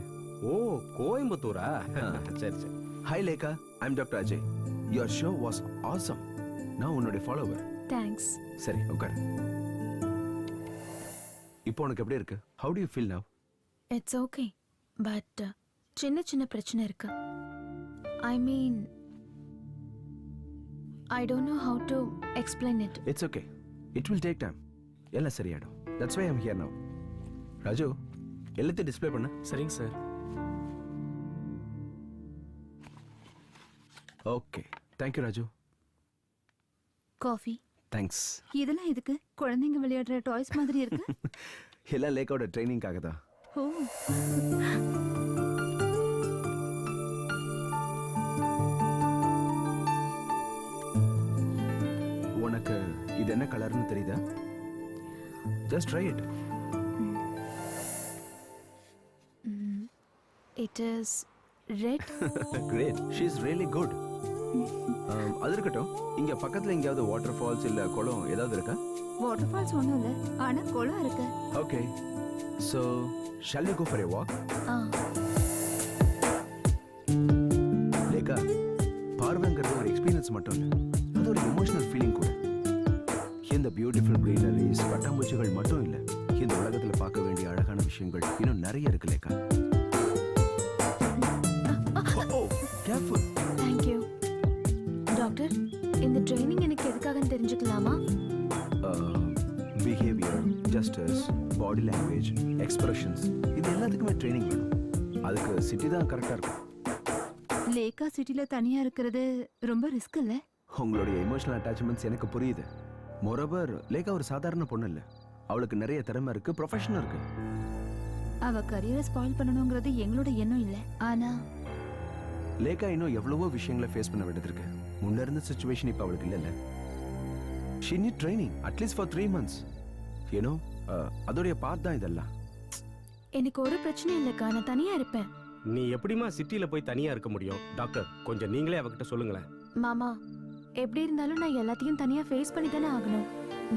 ஓ, கோயம்புத்தூரா? சரி சரி. Hi Lekha, I am doctor Ajay. Your show was awesome. நான் உன்னுடைய ஃபாலோவர். தேங்க்ஸ். சரி, உட்காரு. இப்போ உனக்கு எப்படி இருக்கு? How do you feel now? It's okay, but சின்ன சின்ன பிரச்சனை இருக்கு. I mean, I don't know how to explain it. It's okay, it will take time. எல்லாம் சரியாயிடும். That's why I am here now. Raju, எல்லாத்தையும் டிஸ்ப்ளே பண்ணு. சரிங்க sir. Okay, thank you Raju. Coffee. Thanks. இதெல்லாம் எதுக்கு? குழந்தைங்க விளையாடுற டாய்ஸ் மாதிரி இருக்கு. எல்லாம் லேக்காவோட ட்ரைனிங்காக தான். ஓ, உனக்கு இது என்ன கலர்னு தெரியுதா? Just try it. It is red. Great, she is really good. அது இருக்கட்டும், இங்க பக்கத்துல எங்கேயாவது வாட்டர் ஃபால்ஸ் இல்ல குளம் ஏதாவது இருக்கா? வாட்டர் ஃபால்ஸ் ஒண்ணும் இல்ல, ஆனா குளம் இருக்கு. Okay, so shall we go for a walk? Lekha, பார்வைங்கிறது ஒரு எக்ஸ்பீரியன்ஸ் மட்டும் இல்ல, அது ஒரு எமோஷனல் ஃபீலிங் கூட. இந்த பியூட்டிஃபுல் greeneries, பட்டாம்பூச்சிகள் மட்டும் இல்ல, இந்த உலகத்துல பார்க்க வேண்டிய அழகான விஷயங்கள் இன்னும் நிறைய இருக்கு Lekha. Careful. Thank you doctor. இந்த ட்ரைனிங் எனக்கு எதுக்காகன்னு தெரிஞ்சுக்கலாமா? Behaviour, justice, body language, expressions, இது எல்லாத்துக்குமே ட்ரைனிங் வேணும். அதுக்கு சிட்டி தான் கரெக்டா இருக்கும். லேகா சிட்டில தனியா இருக்கிறது ரொம்ப ரிஸ்க் இல்ல? உங்களுடைய எமோஷனல் அட்டாச்மெண்ட்ஸ் எனக்கு புரியுது. மோரோவர், லேகா ஒரு சாதாரண பொண்ணு இல்ல, அவளுக்கு நிறைய திறமை இருக்கு, ப்ரொஃபஷனும் இருக்கு. அவ கரியரை ஸ்பாயில் பண்ணணுங்கிறது எங்களோட எண்ணம் இல்ல. ஆனா லேகா இன்னும் எவ்வளவோ விஷயங்களை ஃபேஸ் பண்ண வேண்டியது இருக்கு. முன்ன இருந்த சிச்சுவேஷன் இப்ப அவளுக்கு இல்ல. she need training at least for 3 months, you know. அதோடைய பார்ட் தான் இதெல்லாம். எனக்கு ஒரு பிரச்சனை இல்லக்கா, நான் தனியா இருப்பேன். நீ எப்படிமா சிட்டில போய் தனியா இருக்க முடியும்? டாக்டர், கொஞ்சம் நீங்களே அவகிட்ட சொல்லுங்களேன். மாமா, எப்படி இருந்தாலும் நான் எல்லாத்தையும் தனியா ஃபேஸ் பண்ணி தானே ஆகணும்.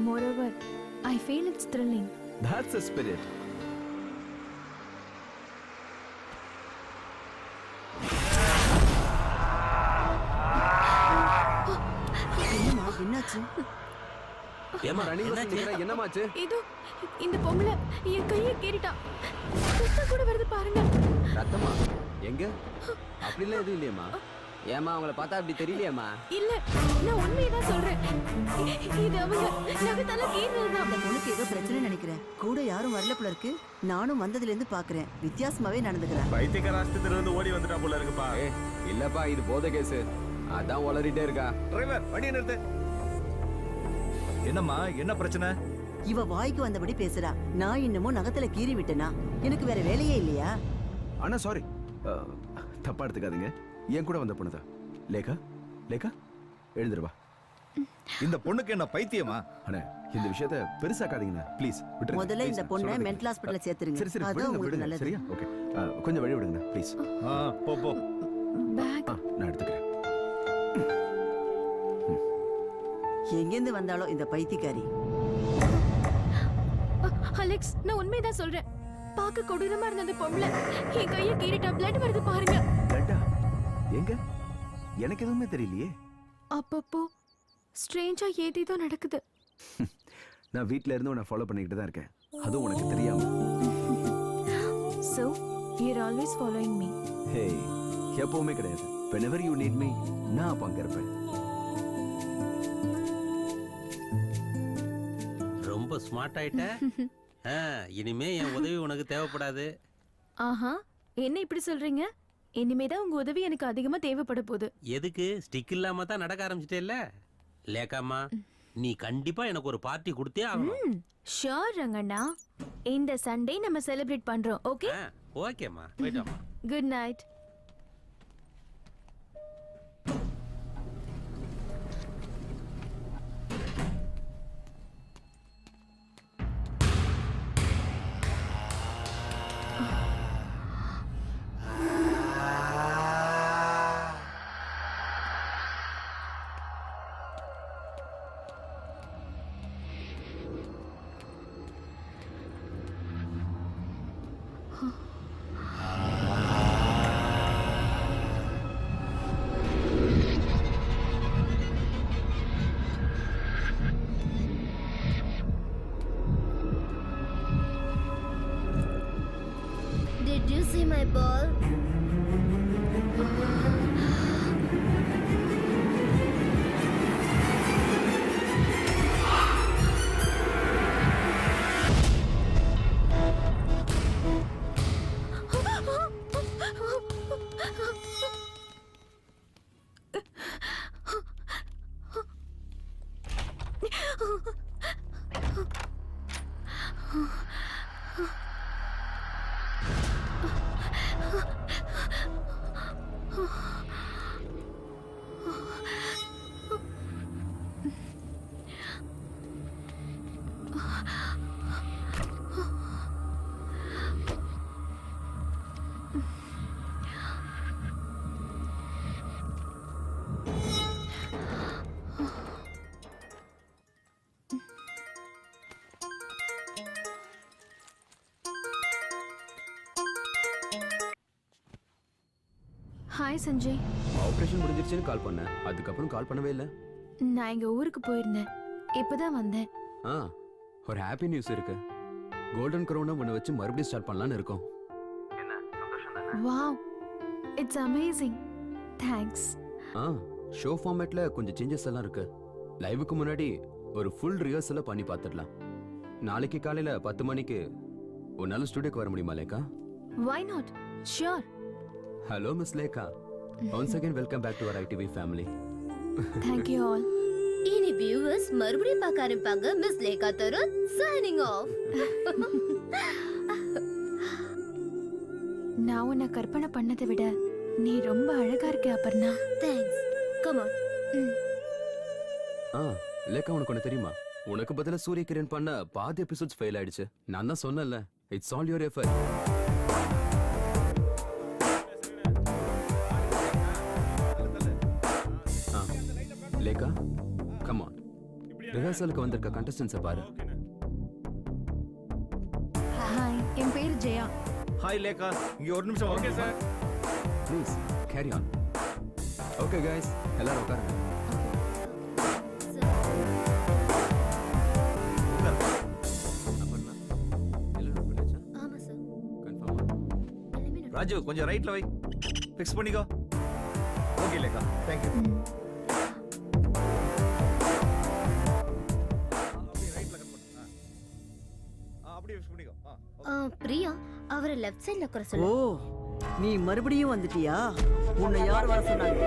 Moreover, I feel it's thrilling. That's the spirit. ஏமா ரணிகா என்னாச்சு? என்னமாச்சு? இதோ இந்த பொம்பளை என் கையை கீறிட்டா. ரத்தம் கூட வருது பாருங்க. ரத்தமா? எங்க? அப்படிலாம் எதுவும் இல்லையம்மா. ஏமா அவங்கள பார்த்தா அப்படி தெரியலையாம்மா? இல்ல, நான் உண்மையதான் சொல்றேன். இது அவங்க நகத்தால கீறினதுதான். அந்த பொண்ணுக்கு ஏதோ பிரச்சனை நினைக்கிறேன். கூட யாரும் வரல போல இருக்கு. நானும் வந்ததுல இருந்து பாக்குறேன். வித்தியாசமாவே நடந்துக்கிறேன். பைத்தியக்கார ஆஸ்பத்திரியில இருந்து ஓடி வந்துட்டா போல இருக்குப்பா. ஏய் இல்லப்பா, இது போதை கேஸ். அதான் உளறிட்டே இருக்கா. டிரைவர் வண்டியை நிறுத்து. என்னம்மா என்ன பிரச்சனை? இவ வாய்க்கு வந்தபடி பேசுறா. நான் இன்னமும் நகத்துல கீறி விட்டேனா? எனக்கு வேற வேலையே இல்லையா? அண்ணா சாரி, தப்பா எடுத்துக்காதீங்க. என் கூட வந்த பொண்ணுதான். லேகா, லேகா எழுந்துருவா. இந்த பொண்ணுக்கு என்ன பைத்தியமா? அண்ணா இந்த விஷயத்தை பெருசாக்காதீங்கண்ணா ப்ளீஸ். முதல்ல இந்த பொண்ணை மென்டல் ஹாஸ்பிட்டல்ல சேர்த்துருங்க. சரி சரி அதான் விடுங்க உங்களுக்கு விடுங்க. நல்லது. சரியா? ஓகே, கொஞ்சம் வழி விடுங்கண்ணா ப்ளீஸ். போ போ. பேக் நான் எடுத்துக்கிறேன். எங்கேருந்து வந்தாலும் இந்த பைத்தியக்காரி. அலெக்ஸ், நான் உண்மையதான் சொல்றேன். பார்க்க கொடூரமா இருந்த அந்த பொம்பளை என் கையை கீறிட்டா. பிளட் வருது பாருங்க. லட்டா எங்க? எனக்கு எதுவுமே தெரியலையே. அப்பப்போ ஸ்ட்ரேஞ்சா ஏதேதோ நடக்குது. நான் வீட்ல இருந்து உன்னை ஃபாலோ பண்ணிக்கிட்டு தான் இருக்கேன். அதுவும் உனக்கு தெரியாம. So, you're always following me. ஹே, எப்பவுமே கிடையாது. whenever you need me, நான் அப்ப அங்க இருப்பேன். ரொம்ப ஸ்மார்ட் ஆயிட்ட. இனிமே என் உதவி உனக்கு தேவைப்படாது. ஆஹா, என்ன இப்படி சொல்றீங்க? இனிமேதான் உங்க உதவி எனக்கு அதிகமா தேவைப்பட போகுது. எதுக்கு? ஸ்டிக் இல்லாம தான் நடக்க ஆரம்பிச்சிட்டேல்ல. லேக்காமா, நீ கண்டிப்பா எனக்கு ஒரு பார்ட்டி கொடுத்தே ஆகணும். ஷூர் ரங்கண்ணா. இந்த சண்டே நம்ம செலிப்ரேட் பண்றோம். ஓகே? ஓகேம்மா, போயிட்டாமா. Good night. Did you see my ball? Hi Sanjay. Operation முடிஞ்சிருச்சுன்னு கால் பண்ணேன். அதுக்கப்புறம் கால் பண்ணவே இல்லை. நான் எங்க ஊருக்கு போயிருந்தேன். இப்பதான் வந்தேன். ஒரு ஹாப்பி நியூஸ் இருக்கு. கோல்டன் க்ரௌனை உன்னை வச்சு மறுபடியும் ஸ்டார்ட் பண்ணலாம்னு இருக்கோம். என்ன சந்தோஷம் தானே? Wow, it's amazing. Thanks. Show ஃபார்மேட்ல கொஞ்சம் சேஞ்சஸ் எல்லாம் இருக்கு. லைவுக்கு முன்னாடி ஒரு ஃபுல் ரிஹர்சலை பண்ணி பார்த்துடலாம். நாளைக்கு காலையில 10 மணிக்கு உன்னால ஸ்டுடியோக்கு வர முடியுமா லேக்கா? Why not? Sure. Hello Miss Lekha. Once again welcome back to our ITV family. Thank you all. இனி வியூவர்ஸ் மறுபடியும் பார்க்க ஆரம்பிப்பாங்க. Miss Lekha Tarun signing off. நான் உன்னை கற்பனை பண்ணதை விட நீ ரொம்ப அழகா இருக்க Aparna. Thanks. Come on. Lekha உனக்கு ஒன்று தெரியுமா? உனக்கு பதிலா சூரிய கிரண் பண்ண பாதி எபிசோட்ஸ் ஃபெயில் ஆயிடுச்சு. நான் தான் சொன்னேன்ல, it's all your effort. Lekha come on, ரிஹர்சலுக்கு வந்திருக்க கண்டஸ்டன்ஸை பாரு. ஹாய், என் பேர் ஜெயா. ஹாய் லேகா, இங்க ஒரு நிமிஷம். Okay sir. Please carry on. Okay guys, எல்லாரும் உட்காருங்க. ராஜு கொஞ்சம் ரைட்ல வை, ஃபிக்ஸ் பண்ணிக்கோ. Okay Lekha, thank you. அப்படியே ஃபிக்ஸ் பண்ணிக்கோ. பிரியா அவரை லெஃப்ட் சைடுல உட்கார ஓ சொல்லு. நீ மறுபடியும் வந்துட்டியா? உன்னை யார் வர சொன்னாங்க?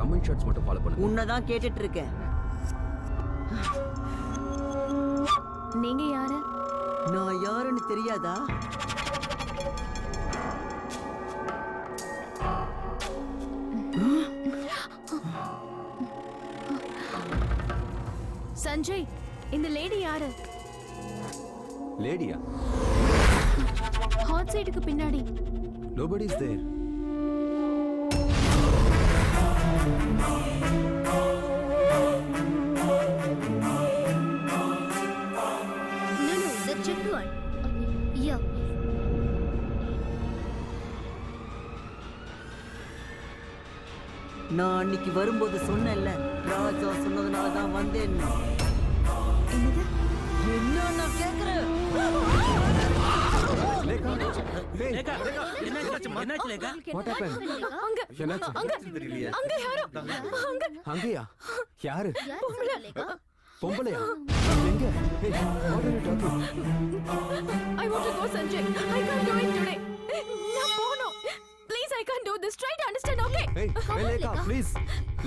கமெண்ட் ஷாட்ஸ் மட்டும் ஃபாலோ பண்ணுங்க. உன்னதான் கேட்டுட்டு இருக்கேன். நீங்க யாரு? நான் யாருன்னு தெரியாதா? சஞ்சய், இந்த லேடி யாரு? லேடியா? ஹாட் சைடுக்கு பின்னாடி. Nobody is there. No, the checked one. Yeah. நான் அன்னைக்கு வரும்போது சொன்னேன்ல, ராஜா சொன்னதுனால தான் வந்தேன். என்னது? என்ன நான் கேக்குறேன்? லேகா, என்னாச்சு லேகா? What happen? அங்க என்னாச்சு? தெரியலையே. அங்க யாரோ அங்க அங்கயா? யாரு? பொம்பளையா? எங்க? Hey, what are you talking? I want to go, Sanjay. I can't do it today. நான் போணும். Please, I can't do this. Try to understand, okay? Hey, hey, Lekha, please.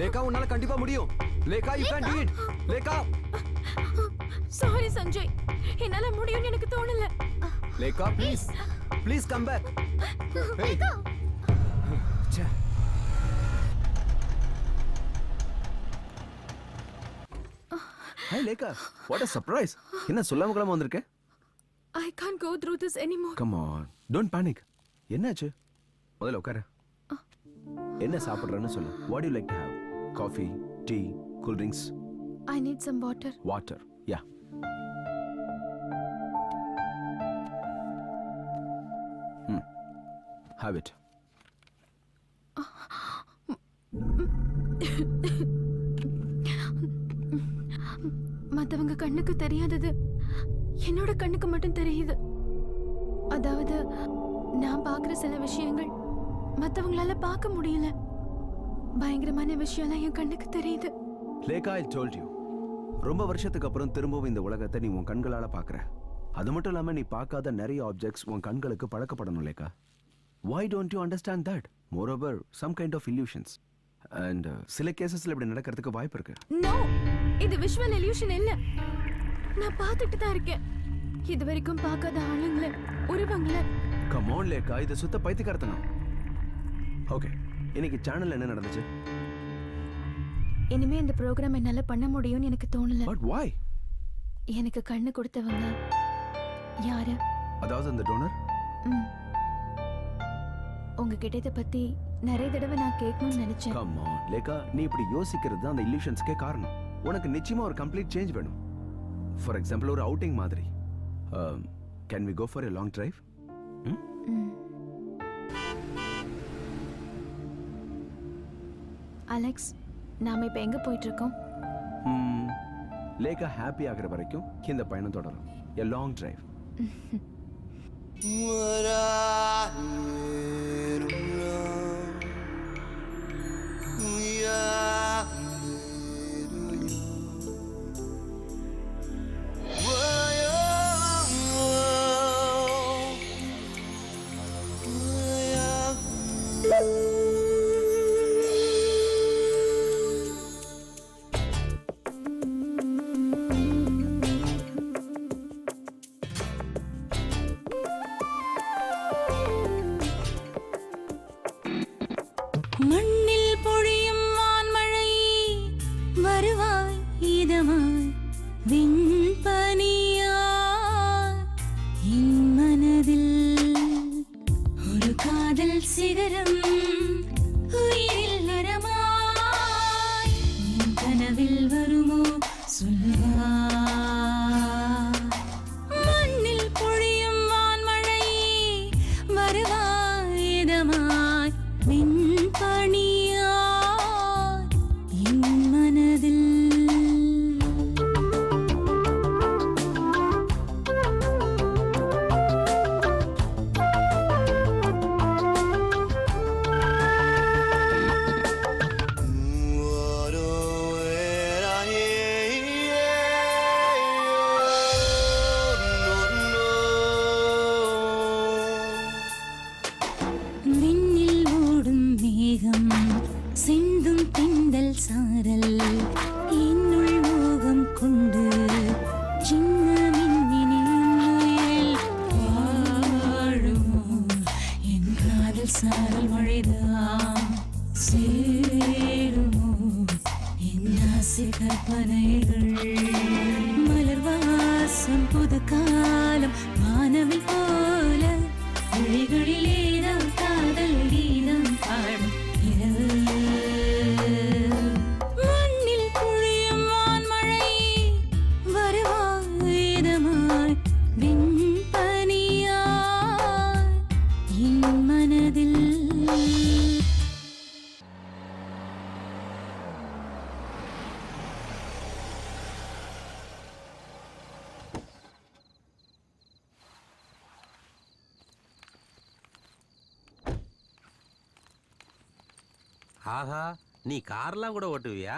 Lekha, உன்னால கண்டிப்பா முடியும். Lekha, you can do it. Lekha. Sorry, Sanjay. என்னால முடியும்னு எனக்கு தோணல. Lekha, please. Please come back. Hey. ச்சே. Hi Lekha, what a surprise. என்ன சொல்லாம கிளம்ப வந்திருக்க? I can't go through this anymore. Come on, don't panic. என்னாச்சு? முதல்ல உட்காரு. என்ன சாப்பிடுறன்னு சொல்லு. What you like to have? Coffee, tea, cool drinks? I need some water. Water. Yeah. Have it. மத்தவங்க கண்ணுக்கு தெரியாதது என்னோட கண்ணுக்கு மட்டும் தெரியுது. அதாவது நான் பார்க்குற சில விஷயங்கள் மத்தவங்களால பார்க்க முடியல. பயங்கரமான விஷயம்லாம் என் கண்ணுக்கு தெரியுது. Lekha, I told you. ரொம்ப வருஷத்துக்கு அப்புறம் திரும்பவும் இந்த உலகத்தை நீ உன் கண்களால பார்க்கற. அது மட்டும் இல்லாம நீ பார்க்காத நிறைய ஆப்ஜெக்ட்ஸ் உன் கண்களுக்கு பழக்கப்படணும் Lekha. Why don't you understand that? Moreover, some kind of illusions. And சில கேசஸ்ல இப்படி நடக்கிறதுக்கு வாய்ப்பு இருக்கு. நோ, இது விஷுவல் illusion இல்ல. நான் பார்த்துட்டு தான் இருக்கேன். இது வரைக்கும் பார்க்காத ஆளுங்கள, உருவங்கள. Come on லேகா, இது சுத்த பைத்தியக்காரத்தனம். ஓகே, இன்னைக்கு சேனல்ல என்ன நடந்துச்சு? இனிமே இந்த ப்ரோக்ராம் என்னால பண்ண முடியும்னு எனக்கு தோணல. But why? எனக்கு கண்ணு கொடுத்தவங்க யாரு? அதாவது அந்த டோனர்? உங்ககிட்ட இதை பத்தி நிறைய தடவை நான் கேட்கணும்னு நினைச்சேன். Come on லேகா, நீ இப்படி யோசிக்கிறது தான் அந்த illusionsக்கே காரணம். உனக்கு நிச்சயமா ஒரு கம்ப்ளீட் சேஞ்ச் வேணும். ஃபார் எக்ஸாம்பிள் ஒரு அவுட்டிங் மாதிரி. Can we go for a long drive? Alex, நாம இப்ப எங்க போயிட்டு இருக்கோம்? லேகா ஹாப்பி ஆகிற வரைக்கும் இந்த பயணம் தொடரும். A long drive. மாலைகள் மலர் வாசம் புது காலம் வானவில் போல விழிகளிலேதான் காதல் கீதம் பாடும் இரவு மண்ணில் பொழியும் வான்மழை வருவாய் இதமாய் விண்பனியாய் என் மனதில் ஆஹா, நீ கார்லாம் கூட ஓட்டுவியா?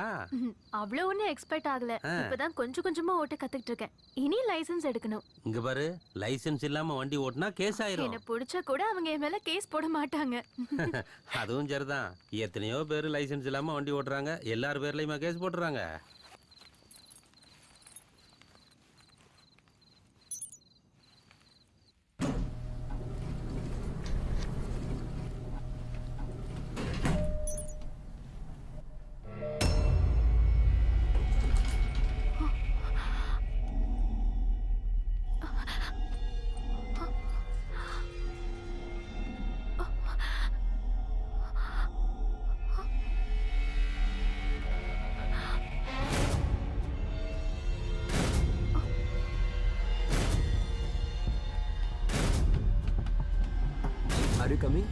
அவ்வளவு ஒன்னும் எக்ஸ்பெக்ட் ஆகல. இப்பதான் கொஞ்சம் கொஞ்சமா ஓட்ட கத்துக்கிட்டு இருக்கேன். இனி லைசென்ஸ் எடுக்கணும். இங்க பாரு, லைசென்ஸ் இல்லாம வண்டி ஓட்டினா கேஸ் ஆயிரும். என்ன பிடிச்சா கூட அவங்க என் மேல கேஸ் போட மாட்டாங்க. அதுவும் சரிதான். எத்தனையோ பேர் லைசென்ஸ் இல்லாம வண்டி ஓட்டுறாங்க. எல்லார் பேர்லயுமா கேஸ் போட்டுறாங்க? Are you coming?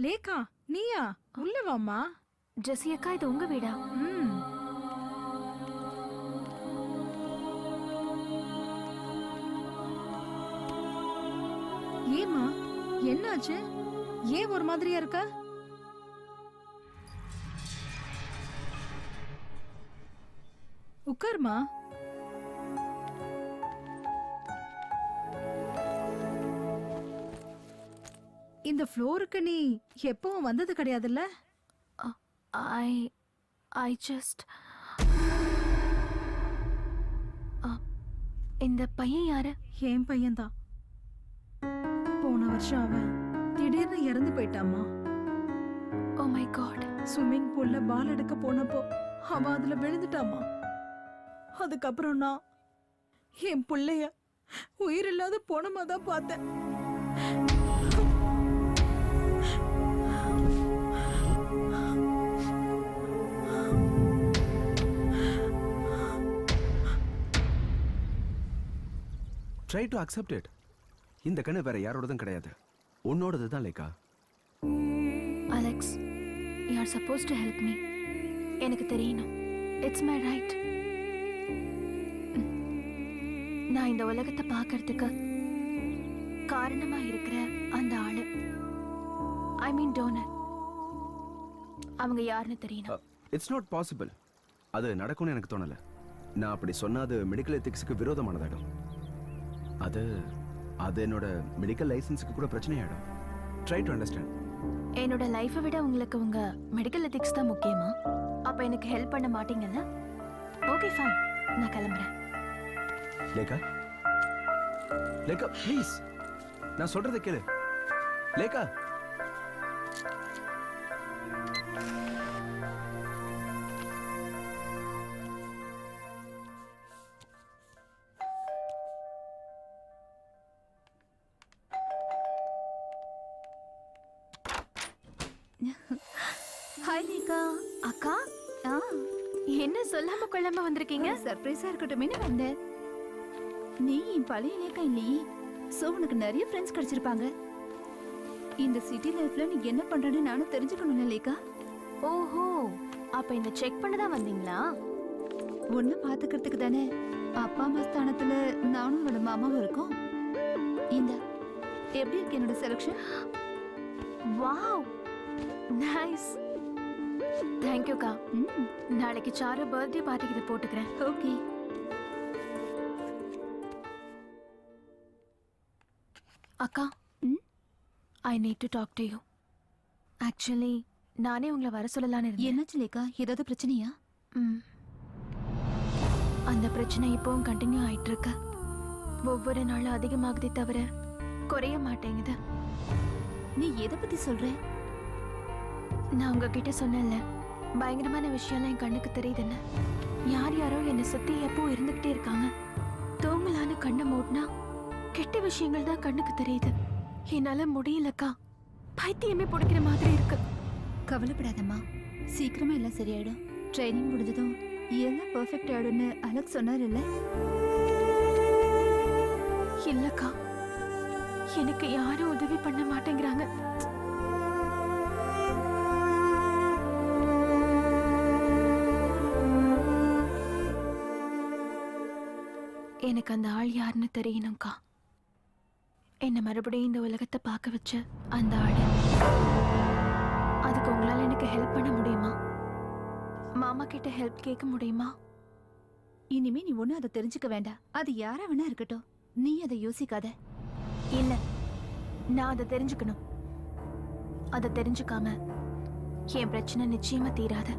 லேகா, நீயா? உள்ள வாம்மா. ஜெசி அக்கா, இது உங்க வீடா? ஏமா, என்னாச்சு? ஏன் ஒரு மாதிரியா இருக்க? உட்காருமா. இந்த ஃப்ளோருக்கு நீ எப்பவும் வந்தது கிடையாதுல்ல? I just இந்த பையன் யாரு? என் பையன்தான். போன வருஷம் அவன் திடீர்னு இறந்து போயிட்டாமா. Oh my god. ஸ்விம்மிங் பூல்ல பால் எடுக்க போனப்போ அவன் அதுல விழுந்துட்டாமா. அதுக்கப்புறம் நான் என் பிள்ளைய உயிரில்லாத போனமா தான் பார்த்தேன். Try to accept it. இந்த கண்ணு வேற யாரோடதும் கிடையாது, உன்னோடது தான் Lekha. Alex, you are suppose to help me. எனக்கு தெரியணும். It's my right. நான் இந்த உலகத்தை பார்க்கறதுக்கு காரணமா இருக்கிற அந்த ஆளு, ஐ மீன் டோனர், அவங்க யாருன்னு தெரியணும். It's not possible. அது நடக்கும்னு எனக்கு தோணல. நான் அப்படி சொன்னா அது மெடிக்கல் எத்திக்ஸுக்கு விரோதமானதாயிடும். அது அது என்னோட மெடிக்கல் லைசன்ஸுக்கு கூட பிரச்சனையாயிடும். Try to understand. என்னோட லைஃபை விட உங்களுக்கு உங்க மெடிக்கல் எத்திக்ஸ் தான் முக்கியமா? அப்ப எனக்கு ஹெல்ப் பண்ண மாட்டீங்கல்ல? ஓகே ஃபைன், நான் கிளம்புறேன். லேக்கா, லேக்கா ப்ளீஸ், நான் சொல்றதை கேளு. லேக்கா, ஹாய் லேக்கா. அக்கா, ஆ, என்ன சொல்லாம கொள்ளாம வந்திருக்கீங்க? சர்ப்ரைஸா இருக்கட்டும்னு வந்தேன். நீ என் பழைய லேக்கா இல்லையே, சோ உனக்கு நிறைய ஃப்ரெண்ட்ஸ் கிடைச்சிருப்பாங்க. இந்த சிட்டி லைஃப்ல நீ என்ன பண்றன்னு நானும் தெரிஞ்சுக்கணும்ல லேக்கா. ஓஹோ, அப்ப இந்த செக் பண்ண தான் வந்தீங்களா? உன்னை பாத்துக்கிறதுக்கு தானே அப்பா அம்மா ஸ்தானத்துல நானும் உன்னோட மாமாவும் இருக்கோம். இந்த எப்படி இருக்கு என்னோட selection? Wow, nice. Thank you கா. நாளைக்கு சாரு பர்த்டே பார்ட்டிக்கு இதை போட்டுக்கிறேன். ஓகே. அக்கா, I need to talk to you. Actually நானே உங்களை வர சொல்லலான்னு இருந்தேன். என்னாச்சு லேக்கா, ஏதாவது பிரச்சனையா? அந்த பிரச்சனை இப்பவும் கண்டினியூ ஆயிட்டு இருக்கு. ஒவ்வொரு நாளும் அதிகமாகுதே தவிர குறைய மாட்டேங்குது. நீ எதை பத்தி சொல்ற? நான் உங்ககிட்ட சொன்னேன்ல, பயங்கரமான விஷயம்லாம் என் கண்ணுக்கு தெரியுதுன்னு. யார் யாரோ என்னை சுத்தி எப்போ இருந்துகிட்டே இருக்காங்க. தூங்கலான்னு கண்ணை மூடினா கெட்ட விஷயங்கள் தான் கண்ணுக்கு தெரியுது. என்னால முடியலக்கா, பைத்தியமே பிடிக்கிற மாதிரி இருக்கு. கவலைப்படாதம்மா, சீக்கிரமா எல்லாம் சரியாயிடும். ட்ரைனிங் முடிஞ்சதும் எல்லாம் பெர்ஃபெக்ட் ஆயிடும்னு அலெக்ஸ் சொன்னார் இல்ல? இல்லக்கா, எனக்கு யாரும் உதவி பண்ண மாட்டேங்கிறாங்க. எனக்கு அந்த ஆள் யாருன்னு தெரியணும்க்கா. என்ன மறுபடியும் இந்த உலகத்தை பார்க்க வச்ச அந்த ஆள். அதுக்கு உங்களால எனக்கு ஹெல்ப் பண்ண முடியுமா? மாமா கிட்ட ஹெல்ப் கேட்க முடியுமா? இனிமே நீ ஒண்ணு அதை தெரிஞ்சுக்க வேண்டாம். அது யாரா வேணா இருக்கட்டும், நீ அதை யோசிக்காத. இல்ல, நான் அதை தெரிஞ்சுக்கணும். அதை தெரிஞ்சுக்காம என் பிரச்சனை நிச்சயமா தீராது.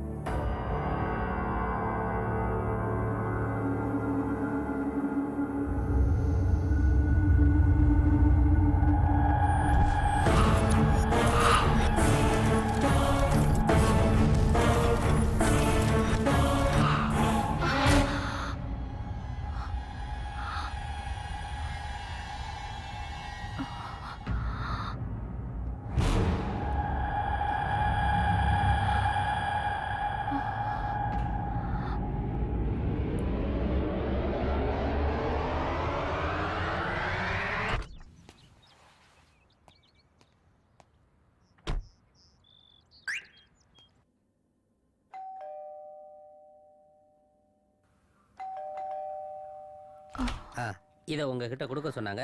இதை உங்ககிட்ட கொடுக்க சொன்னாங்க.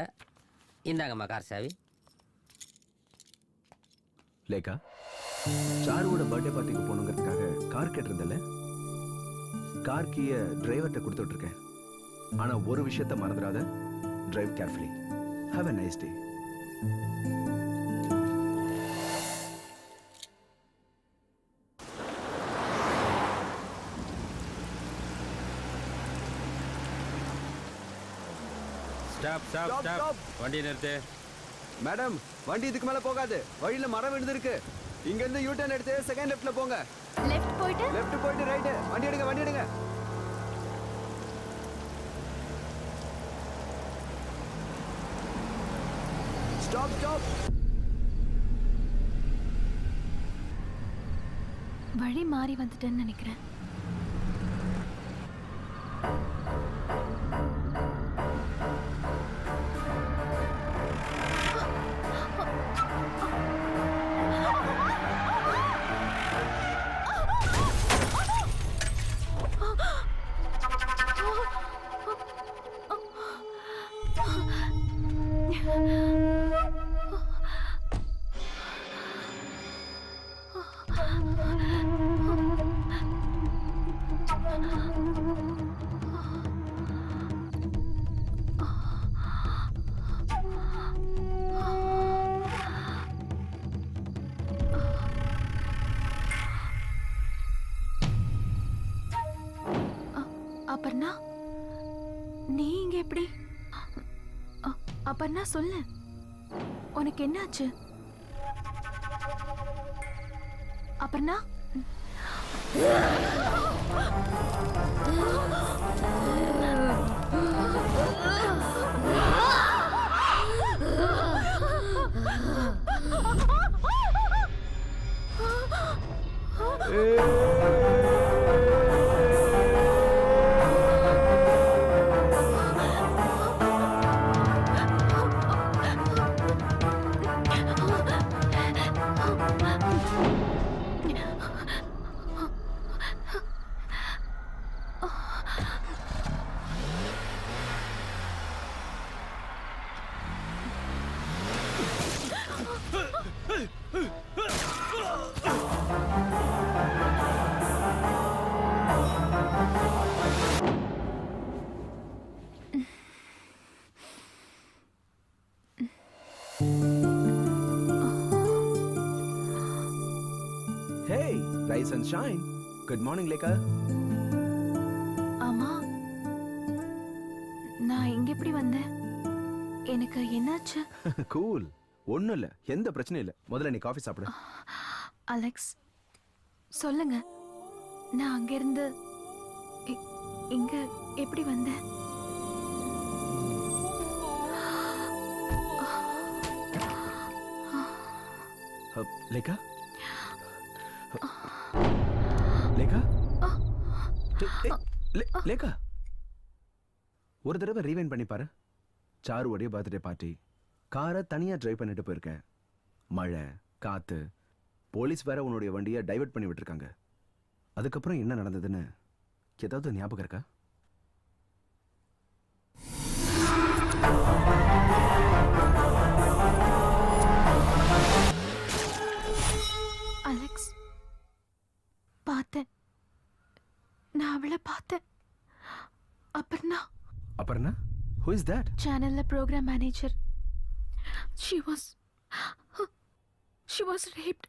இந்தாங்கம்மா கார் சாவி. லேக்கா, சாருவோட பர்த்டே பார்ட்டிக்கு போகணுங்கிறதுக்காக கார் கேட்டிருந்தல, கார் கீயை டிரைவர்கிட்ட கொடுத்துட்டு இருக்கேன். ஆனா ஒரு விஷயத்த மறந்துடாத, drive carefully. Have a nice day. Stop stop stop. வண்டி நிறுத்து. மேடம், வண்டி இதுக்கு மேல போகாது. வழியில மரம் விழுந்திருக்கு. இங்க இருந்து யூ டர்ன் எடுத்து செகண்ட் லெஃப்ட்ல போங்க. லெஃப்ட் போயிட்டு ரைட். வண்டி எடுங்க. ஸ்டாப். வழி மாறி வந்துட்டேன்னு நினைக்கிறேன். அப்பர்ணா நீ இங்க எப்படி? அப்பர்ணா சொல்லு, உனக்கு என்னாச்சு? Aparna Hey, rise and shine. Good morning, Lekha. ஆமா, நான் இங்க எப்படி வந்தேன்? எனக்கு என்னாச்சு? Cool. ஒண்ணும் இல்ல, எந்த பிரச்சனையும் இல்ல. முதல்ல நீ காஃபி சாப்பிடு. அலெக்ஸ், சொல்லுங்க, நான் அங்கிருந்து இங்க எப்படி வந்தேன்? லேகா, லேகா, லேகா, ஒரு தடவை ரீவைண்ட் பண்ணி பாரு. சாருவோடைய பர்த்டே பார்ட்டி, காரை தனியா டிரைவ் பண்ணிட்டு போயிருக்க, மழை காத்து, போலீஸ் வேற உன்னுடைய வண்டியை டைவர்ட் பண்ணி விட்டுருக்காங்க. அதுக்கப்புறம் என்ன நடந்ததுன்னு ஏதாவது ஞாபகம் இருக்கா? அலெக்ஸ், பார்த்தேன், நான் அவளை பார்த்தேன். Aparna. Aparna? Who is that? சேனல்ல program manager. She was raped.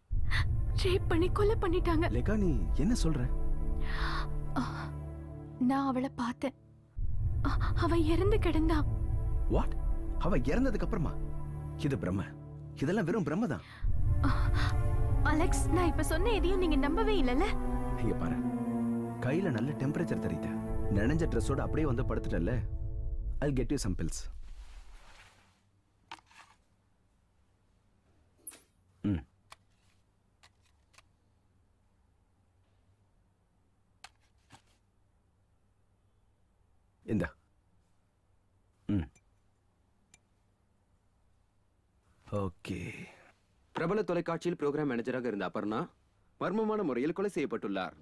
Rape பண்ணி கொலை பண்ணிட்டாங்க. லேகா, நீ என்ன சொல்ற? நான் அவளை பார்த்தேன். அவ இறந்து கிடந்தா. What? அவ இறந்ததுக்கு அப்புறமா? இது பிரம்ம. இதெல்லாம் வெறும் பிரம்ம தான். அலெக்ஸ், நான் இப்ப சொன்ன எதையும் நீங்க நம்பவே இல்லைல்ல? இங்க பாரு, கையில நல்ல டெம்பரேச்சர் தெரியுது. நனைஞ்ச ட்ரெஸ்ஸோட அப்படியே வந்து படுத்துட்டல்ல. I'll get you some pills. இந்தா. ஓகே. பிரபல தொலைக்காட்சியில் புரோகிராம் மேனேஜராக இருந்த அபர்ணா மர்மமான முறையில் கொலை செய்யப்பட்டுள்ளார்.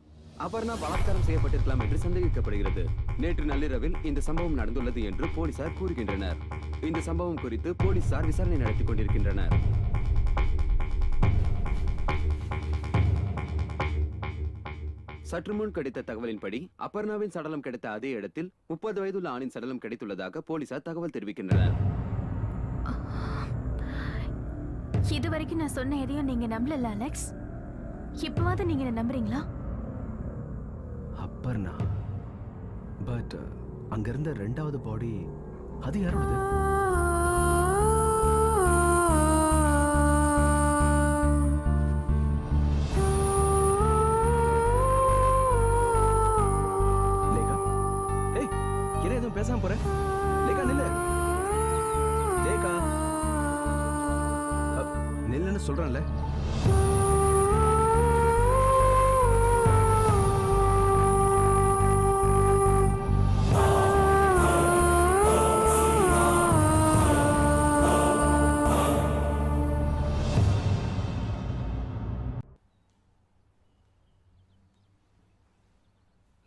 அபர்ணா பலாத்காரம் செய்யப்பட்டிருக்கலாம் என்று சந்தேகிக்கப்படுகிறது. நேற்று நள்ளிரவில் இந்த சம்பவம் நடந்துள்ளது என்று போலீசார் கூறுகின்றனர். இந்த சம்பவம் குறித்து போலீசார் விசாரணை நடத்திக் கொண்டிருக்கின்றனர். சற்று முன் கிடைத்த தகவலின்படி அபர்ணாவின் சடலம் கிடைத்த அதே இடத்தில் 30 வயதுள்ள ஆணின் சடலம் கிடைத்துள்ளதாக போலீசார் தகவல் தெரிவிக்கின்றனர். இதுவரைக்கும் நான் சொன்ன எதையும் நீங்க நம்பல அலெக்ஸ். இப்பவாவது நீங்க நம்புறீங்களா? அப்பர்ணா, பட் அங்க இருந்த ரெண்டாவது பாடி அது யாரோடது? லேகா, ஏய், என்ன எதுவும் பேசாம போற? லேகா, நில்லு. லேகா, நில்லுன்னு சொல்றேன்ல.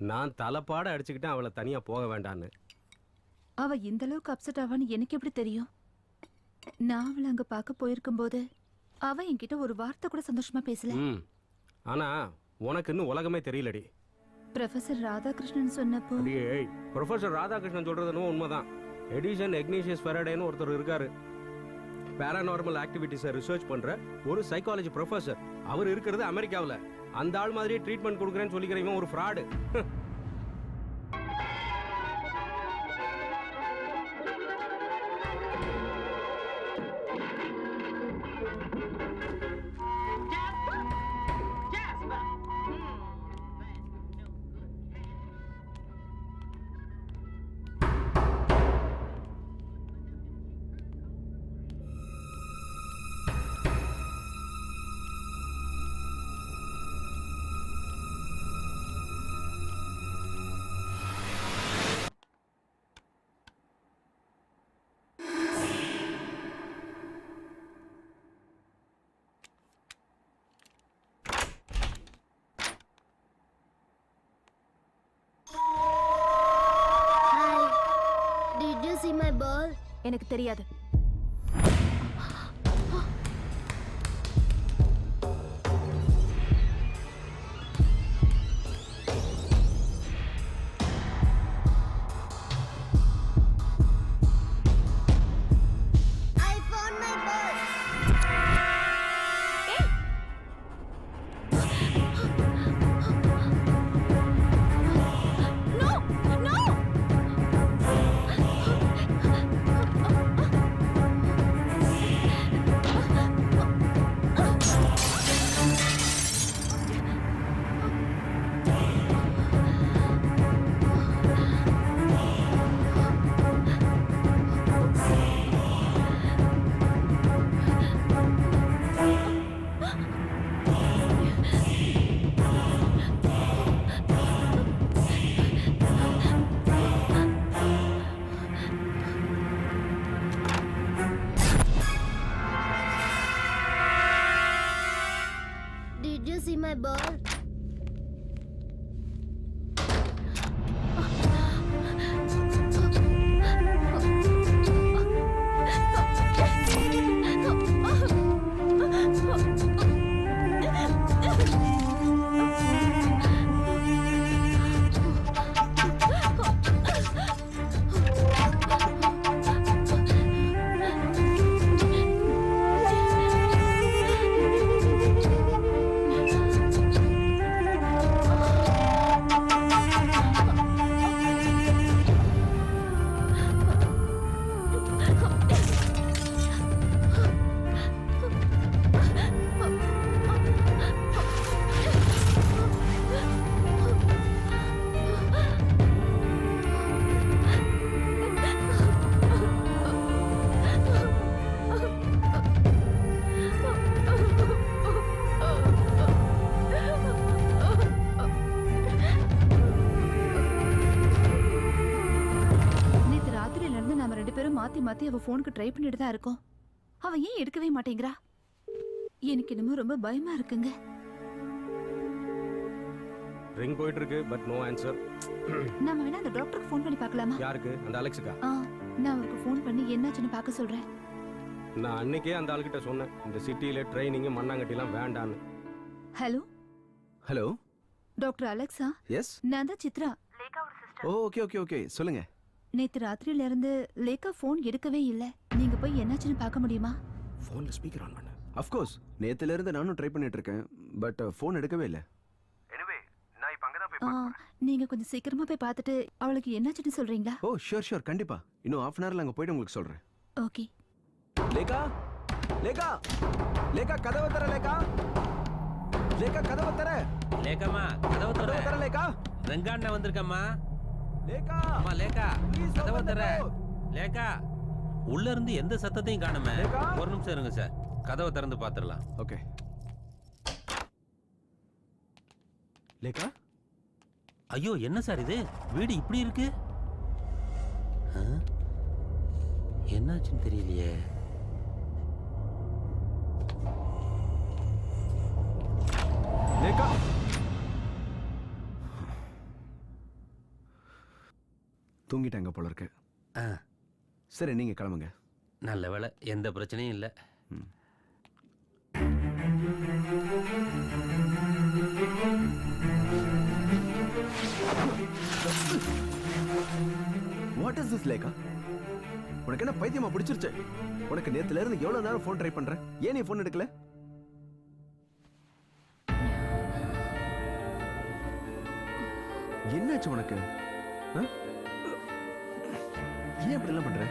நான் தலைப்பாட அடிச்சுக்கிட்டேன் அவளை தனியா போக வேண்டான்னு. அவ இந்த அளவுக்கு அப்செட் ஆவான்னு எனக்கு எப்படி தெரியும்? நான் அவளை அங்க பார்க்க போயிருக்கும் போது அவ என்கிட்ட ஒரு வார்த்தை கூட சந்தோஷமா பேசல. ஆனா உனக்கு இன்னும் உலகமே தெரியலடி. ப்ரொஃபசர் ராதாகிருஷ்ணன் சொன்னப்போ, ப்ரொஃபசர் ராதாகிருஷ்ணன் சொல்றது உண்மைதான். எடிசன் எக்னீஷியஸ் ஃபெரடேன்னு ஒருத்தர் இருக்காரு. பேராநார்மல் ஆக்டிவிட்டிஸை ரிசர்ச் பண்ற ஒரு சைக்காலஜி ப்ரொஃபசர். அவர் இருக்கிறது அமெரிக்காவில். அந்த ஆள் மாதிரியே ட்ரீட்மெண்ட் கொடுக்குறேன்னு சொல்லிக்கிறவன் ஒரு ஃப்ராடு. எனக்கு தெரியாது. Did you see my ball? மாத்தி மாத்தி அவ போனுக்கு ட்ரை பண்ணிட்டு தான் இருக்கோம். அவ ஏன் எடுக்கவே மாட்டேங்கிறா? எனக்கு என்னமோ ரொம்ப பயமா இருக்குங்க. ரிங் போயிட்டு இருக்கு பட் நோ ஆன்சர். நாம வேணா அந்த டாக்டருக்கு ஃபோன் பண்ணி பார்க்கலாமா? யாருக்கு? அந்த அலெக்ஸுக்கா? நான் அவருக்கு ஃபோன் பண்ணி என்னாச்சுன்னு பார்க்க சொல்றேன். நான் அன்னைக்கே அந்த ஆள்கிட்ட சொன்னேன் இந்த சிட்டில ட்ரைனிங் மண்ணாங்கட்டிலாம் வேண்டான்னு. Hello hello doctor Alexa? Yes, நான் தான் சித்ரா. ஓகே ஓகே ஓகே சொல்லுங்க. நேத்து ராத்திரியில இருந்து லேக்கா ஃபோன் எடுக்கவே இல்ல. நீங்க போய் என்னாச்சுன்னு பார்க்க முடியுமா? ஃபோன்ல ஸ்பீக்கர் ஆன் பண்ணு. ஆஃப் கோர்ஸ், நேத்துல இருந்து நானும் ட்ரை பண்ணிட்டு இருக்கேன் பட் ஃபோன் எடுக்கவே இல்ல. எனிவே நான் இப்ப அங்க தான் போய் பார்க்கறேன். நீங்க கொஞ்சம் சீக்கிரமா போய் பார்த்துட்டு அவளுக்கு என்னாச்சுன்னு சொல்றீங்களா? ஓ ஷூர் கண்டிப்பா. இன்னும் half an hourல அங்க போய்ட்டு உங்களுக்கு சொல்றேன். ஓகே. லேகா லேகா லேகா கதவை தர. லேகா லேகா கதவை தர. லேகாமா கதவை தர. லேகா ரங்காண்ணா வந்திருக்கம்மா. லேகா அம்மா லேகா கதவை தர. லேகா உள்ள இருந்து எந்த சத்தத்தையும் காணுமே. ஒரு நிமிஷம் இருங்க சார், கதவை திறந்து பாத்துடலாம். ஓகே. லேகா ஐயோ என்ன சார் இது, வீடு இப்படி இருக்கு? என்னாச்சுன்னு தெரியலையே. லேகா தூங்கிட்டாங்க போல இருக்கு. சரி நீங்க கிளம்புங்க. நல்ல வேளை, எந்த பிரச்சனையும் இல்லை. What is this Lekha? உனக்கு என்ன பைத்தியமா பிடிச்சிருச்சு? உனக்கு நேத்துல இருந்து எவ்வளவு நேரம் ஃபோன் ட்ரை பண்றேன், ஏன் நீ ஃபோன் எடுக்கல? என்னாச்சு உனக்கு? ஏன் இப்படி எல்லாம் பண்ற?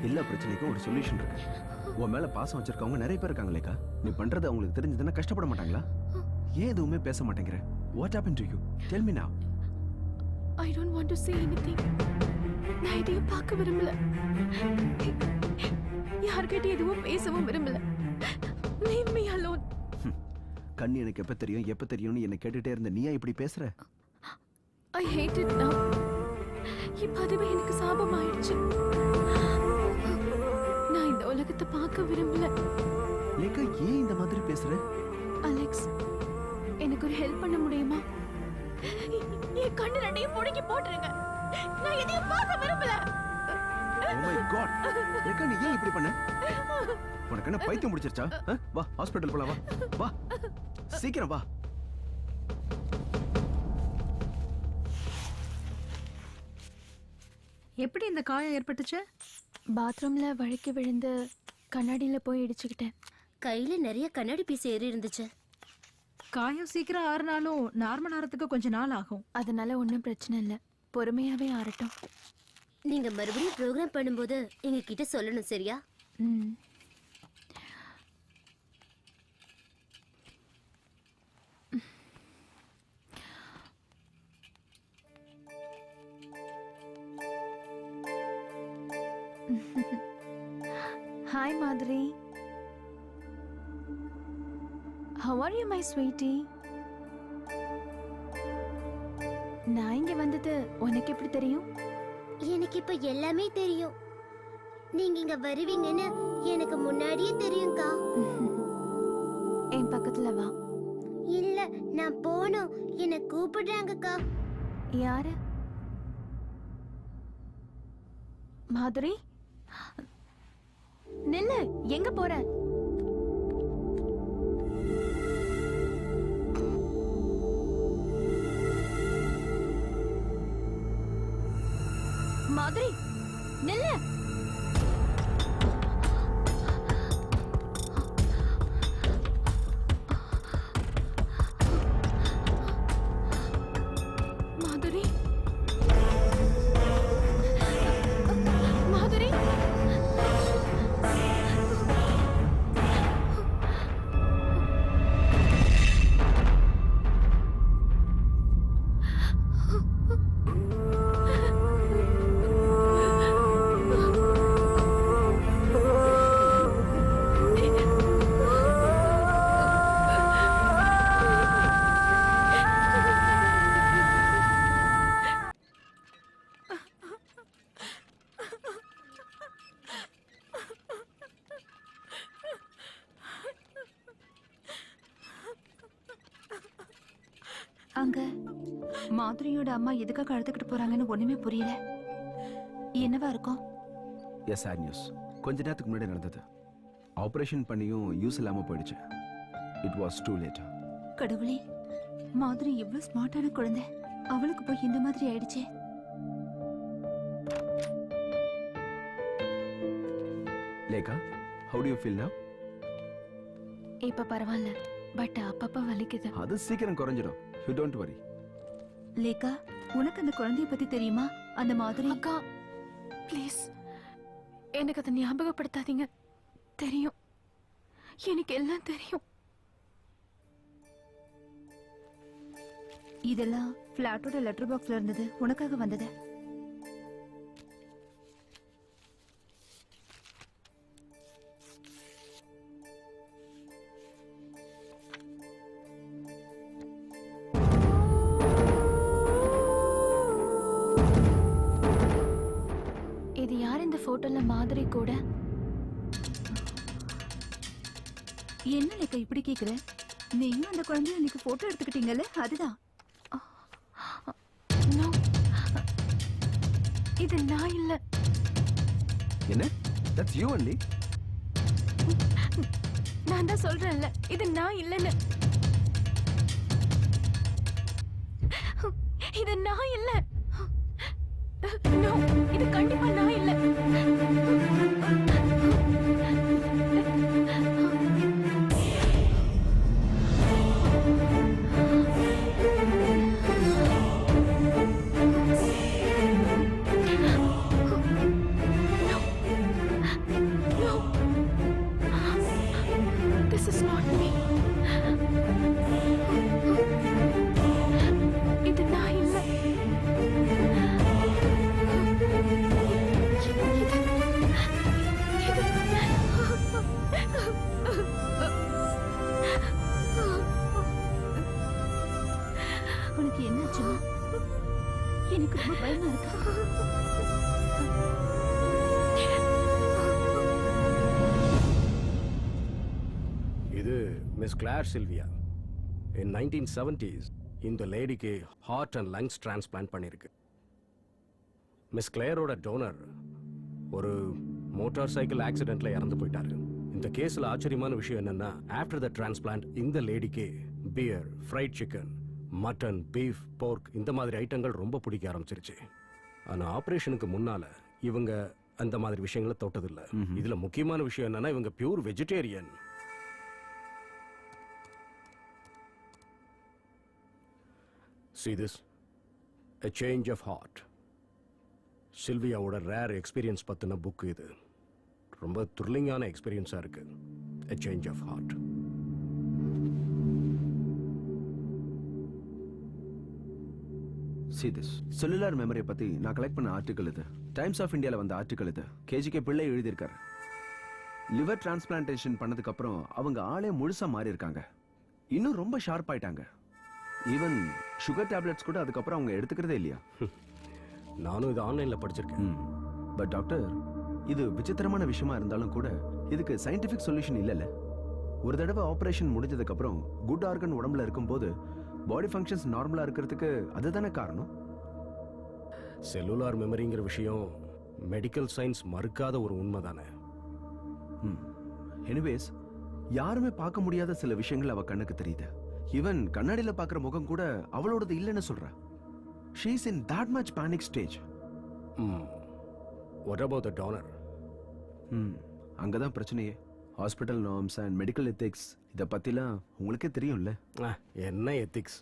எல்லா பிரச்சனைக்கும் ஒரு சொல்யூஷன் இருக்கு. உன் மேல பாசம் வச்சிருக்கவங்க நிறைய பேர் இருக்காங்க லேகா. நீ பண்றது அவங்களுக்கு தெரிஞ்சதுன்னா கஷ்டப்பட மாட்டாங்களா? ஏன் எதுவுமே பேச மாட்டேங்கிற? What happen to you? Tell me நவ. I don't want to say anything. நான் எதையும் பார்க்க விரும்பல. யார்கிட்ட எதுவும் பேசவும் விரும்பல. Leave me alone. கண்ணு எனக்கு எப்ப தெரியும்னு என்ன கேட்டுட்டே இருந்த நீயா இப்படி பேசுற? I hate it now. இப்ப அதுவே எனக்கு சாபம் ஆயிடுச்சு. நான் இந்த உலகத்தை பார்க்க விரும்பல. லேகா ஏன் இந்த மாதிரி பேசுற? அலெக்ஸ், எனக்கு ஒரு ஹெல்ப் பண்ண முடியுமா? என் கண்ணு ரெண்டையும் முடக்கி போட்டுருங்க. நான் எதையும் பார்க்க விரும்பல. Oh my God. ரேகா நீ ஏன் இப்படி பண்ண? உனக்கு என்ன பைத்தியம் முடிச்சிருச்சா? வா ஹாஸ்பிடல் போலாம் வா. வா. சீக்கிரம் வா. எப்படி இந்த காயம் ஏற்பட்டுச்சு? பாத்ரூம்ல வழுக்கி விழுந்து கண்ணாடியில போய் இடிச்சுக்கிட்டேன். கையில நிறைய கண்ணாடி பீஸ் ஏறி இருந்துச்சு. காயம் சீக்கிரம் ஆறுனாலும் நார்மல் ஆறதுக்கு கொஞ்ச நாள் ஆகும். அதனால ஒன்றும் பிரச்சனை இல்லை, பொறுமையாவே ஆறட்டும். நீங்க மறுபடியும் ப்ரோக்ராம் பண்ணும்போது எங்க கிட்ட சொல்லணும், சரியா? ம். Hi Madhuri. How are you, my sweetie? நான் இங்க வந்தது உனக்கு எப்படி தெரியும்? எனக்கு இப்ப எல்லாமே தெரியும். நீங்க இங்க வருவீங்கன்னு எனக்கு முன்னாடியே தெரியும்க்கா. என் பக்கத்துல வா. இல்ல, நான் போணும். என்ன கூப்பிடுறாங்கக்கா. யாரு? மாதுரி, நில்லு. எங்க போற? மாதுரி, நில்லு. மாதுரி, மாதுரி. அங்க மாதுரியோட அம்மா எதுக்காக அழுதுகிட்டு போறாங்கன்னு ஒண்ணுமே புரியல. என்னவா இருக்கும்? Yes sad news. கொஞ்ச நேரத்துக்கு முன்னாடி நடந்தது. ஆபரேஷன் பண்ணியும் யூஸ் இல்லாம போயிடுச்சு. It was too late. கடவுளே, மாதுரி இவ்வளவு ஸ்மார்ட்டான குழந்தை, அவளுக்கு போய் இந்த மாதிரி ஆயிடுச்சே. Lekha, how do you feel now? இப்ப பரவாயில்ல, பட் அப்பப்ப வலிக்குது. அது சீக்கிரம் குறைஞ்சிடும். You don't worry. லேகா, உனக்கு அந்த குழந்தைய பத்தி தெரியுமா? அந்த மாதிரி. அக்கா ப்ளீஸ் எனக்கு அதை ஞாபகப்படுத்தாதீங்க. தெரியும், எனக்கு எல்லாம் தெரியும். இதெல்லாம் பிளாட்டோட லெட்டர் பாக்ஸ்ல இருந்தது, உனக்காக வந்தது. இது யார் இந்த போட்டோல மாதிரி கூட? என்ன லேக்கா இப்படி கேக்குற? நீயும் அந்த குழந்தைய இன்னைக்கு போட்டோ எடுத்துக்கிட்டீங்கல்ல, அதுதான். No. இது நான் இல்ல. என்ன? That's you only. நான் தான் சொல்றேன்ல, இது நான் இல்லன்னு. இது நான் இல்ல. No, இது கண்டிப்பா நான் இல்ல. This is not me. இது நான் இல்ல. உனக்கு என்னாச்சுமா? எனக்கு ரொம்ப பயமா இருக்கு. இது miss glare Sylvia. In 1970s இந்த லேடிக்கு ஹார்ட் அண்ட் லங்ஸ் டிரான்ஸ்பிளான்ட் பண்ணியிருக்கு. மிஸ் கிளேரோட டோனர் ஒரு மோட்டார் சைக்கிள் ஆக்சிடென்ட்ல இறந்து போயிட்டாரு. இந்த கேஸ்ல ஆச்சரியமான விஷயம் என்னன்னா, ஆஃப்டர் த டிரான்ஸ்பிளான்ட் இந்த லேடிக்கு beer, fried chicken, mutton, beef, pork இந்த மாதிரி ஐட்டங்கள் ரொம்ப பிடிக்க ஆரம்பிச்சிருச்சு. ஆனா ஆபரேஷனுக்கு முன்னால இவங்க அந்த மாதிரி விஷயங்களை தொட்டதில்ல. இதுல முக்கியமான விஷயம் என்னன்னா, இவங்க pure vegetarian. See this? A change of heart. சில்வியாவோட ரேர் எக்ஸ்பீரியன்ஸ் பத்தின புக் இது. ரொம்ப த்ரில்லிங்கான எக்ஸ்பீரியன்ஸா இருக்கு. A change of heart. See this. Cellular மெமரியை பத்தி நான் கலெக்ட் பண்ண ஆர்டிக்கல் இது. டைம்ஸ் ஆஃப் இந்தியால வந்த ஆர்டிக்கல் இது. கேஜிகே பிள்ளை எழுதியிருக்காரு. லிவர் டிரான்ஸ்பிளான்டேஷன் பண்ணதுக்கு அப்புறம் அவங்க ஆளே முழுசா மாறி இருக்காங்க. இன்னும் ரொம்ப ஷார்ப் ஆயிட்டாங்க. ஈவன் சுகர் டேப்லெட்ஸ் கூட அதுக்கப்புறம் அவங்க எடுத்துக்கிறதே இல்லையா? நானும் இது ஆன்லைன்ல படிச்சிருக்கேன். பட் டாக்டர், இது விசித்திரமான விஷயமா இருந்தாலும் கூட இதுக்கு சயின்டிபிக் சொல்யூஷன் இல்லைல்ல. ஒரு தடவை ஆபரேஷன் முடிஞ்சதுக்கு அப்புறம் குட் ஆர்கன் உடம்புல இருக்கும்போது பாடி ஃபங்க்ஷன்ஸ் நார்மலா இருக்கிறதுக்கு அதுதானே காரணம். செல்லுலார் மெமரிங்கிற விஷயம் மெடிக்கல் சயின்ஸ் மறுக்காத ஒரு உண்மை தானே. எனிவேஸ், யாருமே பார்க்க முடியாத சில விஷயங்கள் அவ கண்ணுக்கு தெரியுது. ஈவன் கண்ணாடியில பார்க்குற முகம் கூட அவளோடது இல்லைன்னு சொல்றா. She is in that much panic stage. What about the donor? அங்கதான் பிரச்சனையே. Hospital norms and medical ethics இதை பத்திலாம் உங்களுக்கே தெரியும்ல. என்ன எத்திக்ஸ்?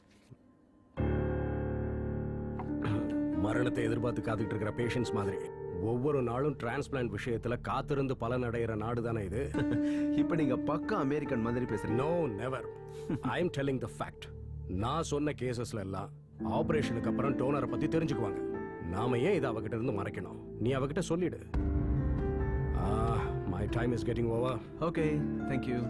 மரணத்தை எதிர்பார்த்து காத்துக்கிட்டு இருக்கிற பேஷண்ட்ஸ் மாதிரி ஒவ்வொரு நாளும் டிரான்ஸ்பிளான்ட் விஷயத்துல காத்திருந்து பலன் அடைகிற நாடு தானே இது. இப்ப நீங்க பக்கா அமெரிக்கன் மாதிரி பேசுறீங்க. No, never. I am telling the fact. நான் சொன்ன கேசஸ்ல எல்லாம் ஆபரேஷனுக்கு அப்புறம் டோனரை பத்தி தெரிஞ்சுக்குவாங்க. நாம ஏன் இதை அவகிட்ட இருந்து மறைக்கணும்? நீ அவகிட்ட சொல்லிடு. My time is getting over. Okay, thank you.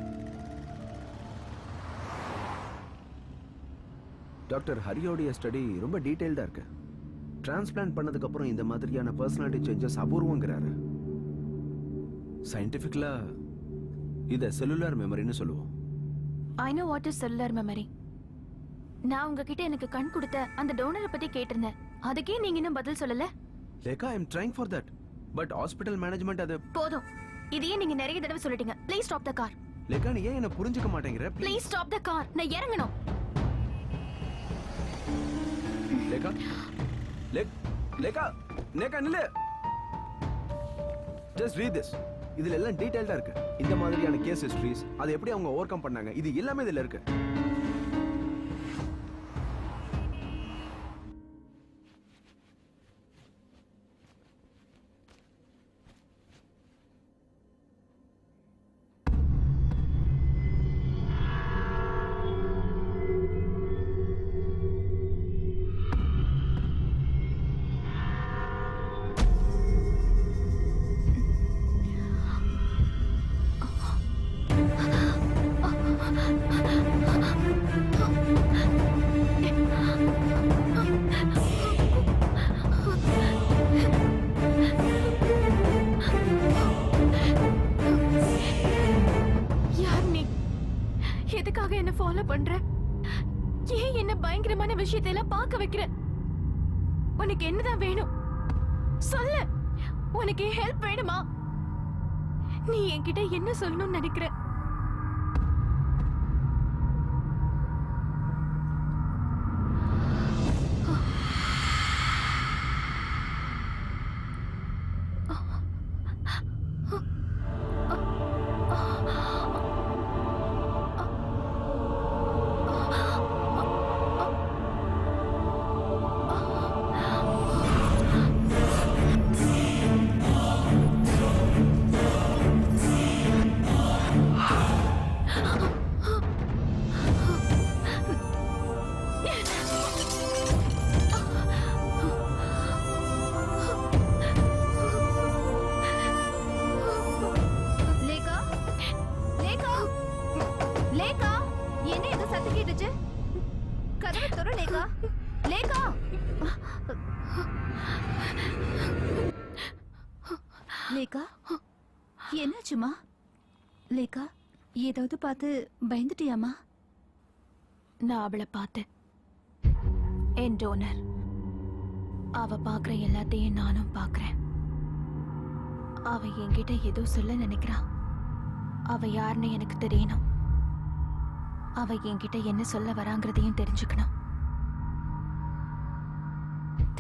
Doctor ஹரியோடைய ஸ்டடி ரொம்ப டீடைல்டா இருக்கு. டிரான்ஸ்பிளான்ட் பண்ணதுக்கு அப்புறம் இந்த மாதிரியான பர்சனாலிட்டி சேஞ்சஸ் அபூர்வங்கிறாரு. சயின்டிஃபிக்கலா இத செல்லுலார் மெமரின்னு சொல்லுவோம். I know what is cellular memory. நான் உங்ககிட்ட எனக்கு கண் கொடுத்த அந்த டோனரை பத்தி கேட்டிருந்தேன். அதுக்கே நீங்க இன்னும் பதில் சொல்லல. Lekha, I am trying for that. But hospital management அது போதும். இதையே நீங்க நிறைய தடவை சொல்லிட்டீங்க. Please stop the car. Lekha, நீ ஏன் என்ன புரிஞ்சுக்க மாட்டேங்கிற? Please stop the car. நான் இறங்கணும். லேகா, லேகா, லேகா நில்லு. Just read this. இதுல எல்லாம் டீடைல்டா இருக்கு. இந்த மாதிரியான கேஸ் ஹிஸ்டரிஸ், அதை எப்படி அவங்க ஓவர் கம் பண்ணாங்க, இது எல்லாமே இதுல இருக்கு. எதுக்காக என்ன ஃபாலோ பண்ற? ஏன் என்ன பயங்கரமான விஷயத்தை எல்லாம் பார்க்க வைக்கிற? உனக்கு என்னதான் வேணும் சொல்லு. உனக்கு ஹெல்ப் வேணுமா? நீ என்கிட்ட என்ன சொல்லணும்னு நினைக்கிற? லேகா, என்னாச்சுமா? லேகா, ஏதாவது பார்த்து பயந்துட்டியாமா? நான் அவளை பார்த்தேன். என் டோனர். அவ பார்க்குற எல்லாத்தையும் நானும் பார்க்குறேன். அவ என்கிட்ட ஏதோ சொல்ல நினைக்கிறா. அவ யாருன்னு எனக்கு தெரியணும். அவ என்கிட்ட என்ன சொல்ல வராங்கிறதையும் தெரிஞ்சுக்கணும்.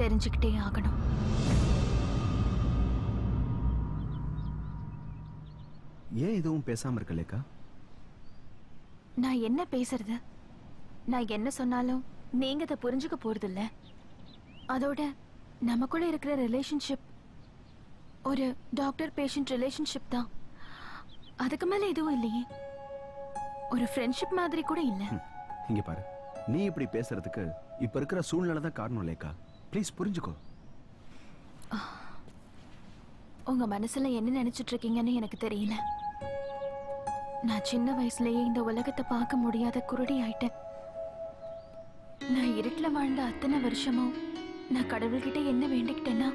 தெரிஞ்சுக்கிட்டே ஆகணும். ஏன் எதுவும் பேசாம இருக்க லேக்கா? நான் என்ன பேசுறது? நான் என்ன சொன்னாலும் நீங்க அதை புரிஞ்சுக்க போறது இல்ல. அதோட நமக்குள்ள இருக்கிற ரிலேஷன்ஷிப் ஒரு டாக்டர் பேஷண்ட் ரிலேஷன்ஷிப் தான். அதுக்கு மேல எதுவும் இல்லையே. ஒரு ஃப்ரெண்ட்ஷிப் மாதிரி கூட இல்ல. இங்க பாரு, நீ இப்படி பேசுறதுக்கு இப்ப இருக்கிற சூழ்நிலை தான் காரணம் லேக்கா. ப்ளீஸ் புரிஞ்சுக்கோ. உங்க மனசுல என்ன நினைச்சிட்டு இருக்கீங்கன்னு எனக்கு தெரியல. நான் சின்ன வயசுலயே இந்த உலகத்தை பார்க்க முடியாத குருடி ஆயிட்டேன். நான் இருட்டுல வாழ்ந்த அத்தனை வருஷமும் நான் கடவுள்கிட்ட என்ன வேண்டிக்கிட்டேன்னா,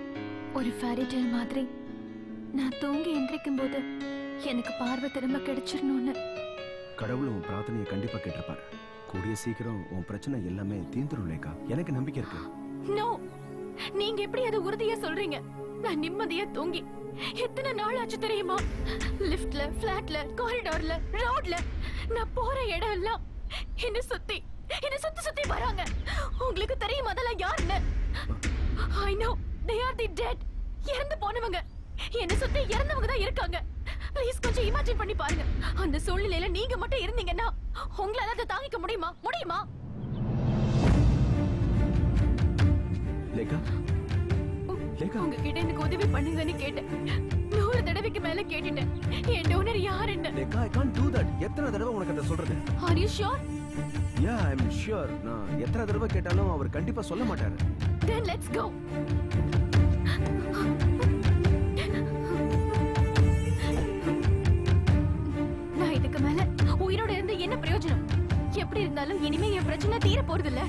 ஒரு ஃபேரி டேல் மாதிரி நான் தூங்கி எந்திரிக்கும் போது எனக்கு பார்வை திரும்ப கிடைச்சிடணும்னு. கடவுள் உன் பிரார்த்தனையை கண்டிப்பா கேட்டிருப்பாரு. கூடிய சீக்கிரம் உன் பிரச்சனை எல்லாமே தீர்ந்துரும் லேக்கா. எனக்கு நம்பிக்கை இருக்கு. நோ, நீங்க எப்படி அதை உறுதியா சொல்றீங்க? நான் நிம்மதியா தூங்கி எத்தனை நாள் ஆச்சு தெரியுமா? லிஃப்ட்ல, ஃபிளாட்ல, காரிடார்ல, ரோட்ல, நான் போற இடம் எல்லாம் என்ன சுத்தி சுத்தி வராங்க. உங்களுக்கு தெரியுமா அதெல்லாம் யாருன்னு? I know they are the dead. இறந்து போனவங்க. என்ன சுத்தி இறந்தவங்க தான் இருக்காங்க. ப்ளீஸ் கொஞ்சம் இமேஜின் பண்ணி பாருங்க. அந்த சூழ்நிலையில நீங்க மட்டும் இருந்தீங்கன்னா உங்களால அதை தாங்கிக்க முடியுமா? லேக்கா, லேக்கா, உங்ககிட்ட எனக்கு உதவி பண்ணுங்கன்னு கேட்டேன். 100 தடவைக்கு மேல கேட்டுட்டேன். என் டோனர் யாருன்னு. லேக்கா, I can't do that. எத்தனை தடவை உனக்கு அதை சொல்றது? Are you sure? Yeah, I'm sure. நான் எத்தனை தடவை கேட்டாலும் அவர் கண்டிப்பா சொல்ல மாட்டாரு. Then let's go. நான் இதுக்கு மேல உயிரோட இருந்து என்ன பிரயோஜனம்? எப்படி இருந்தாலும் இனிமே என் பிரச்சனை தீர போறது இல்ல.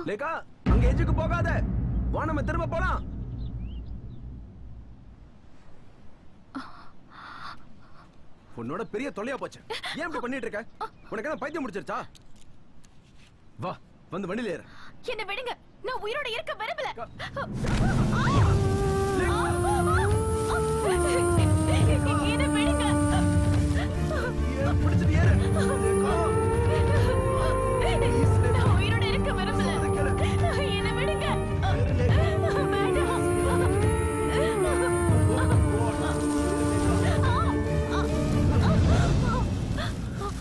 லேக்கா, அங்க எஞ்சுக்கு போகாத. வா, நம்ம திரும்ப போலாம். உன்னோட பெரிய தொல்லையா போச்சு. ஏன் இப்படி பண்ணிட்டு இருக்க? உனக்கு என்ன பைத்தியம் முடிச்சிருச்சா? வா, வந்து வண்டியில ஏறு. என்ன விடுங்க. நான் உயிரோட இருக்க விரும்பல. என்ன விடுங்க. பிடிச்சிட்டு ஏறு. நான் உயிரோட இருக்க விரும்பல. என்ன விடுங்க.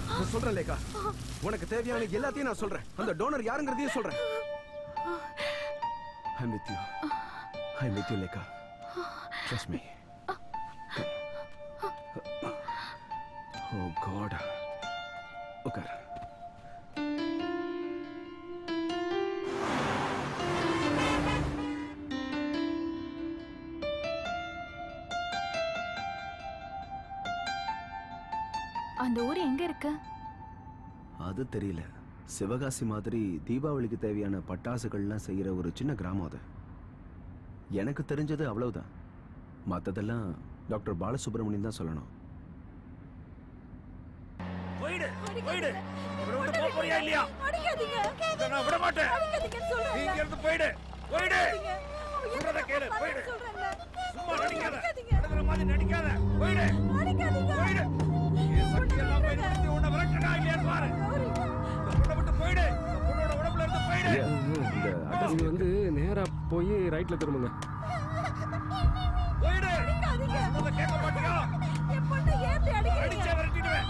நான் சொல்றேன் லேக்கா, உனக்கு தேவையான எல்லாத்தையும் நான் சொல்றேன். அந்த டோனர் யாருங்கிறதையும் சொல்றேன். I'm with you. I'm with you, லேக்கா. Trust me. Oh God. உட்கார். அந்த ஊர் எங்க இருக்கு? அது தெரியல. சிவகாசி மாதிரி தீபாவளிக்கு தேவையான பட்டாசுகள்லாம் செய்யற ஒரு சின்ன கிராமம் அது. எனக்கு தெரிஞ்சது அவ்வளவுதான். மத்ததெல்லாம் டாக்டர் பாலசுப்ரமணியன் தான் சொல்லணும். போயிடு. இவரை விட்டு போக போறியா இல்லையா? இதை நான் விட மாட்டேன். நீ இங்க இருந்து போயிடு. சொல்றத கேளு. போயிடு. சும்மா நடிக்காத. நடக்கிற மாதிரி நடிக்காத. போயிடு. சக்தி எல்லாம் பயன்படுத்தி உன்னை விரட்டடா இல்லையான்னு பாரு. உன்னை விட்டு போயிடு. உன்னோட உடம்புல இருந்து போயிடு. இந்த நீங்க வந்து நேரா போய் ரைட்ல திரும்புங்க. போயிடு. சொல்றத கேட்க மாட்டியா? அடிச்சே விரட்டிடுவேன்.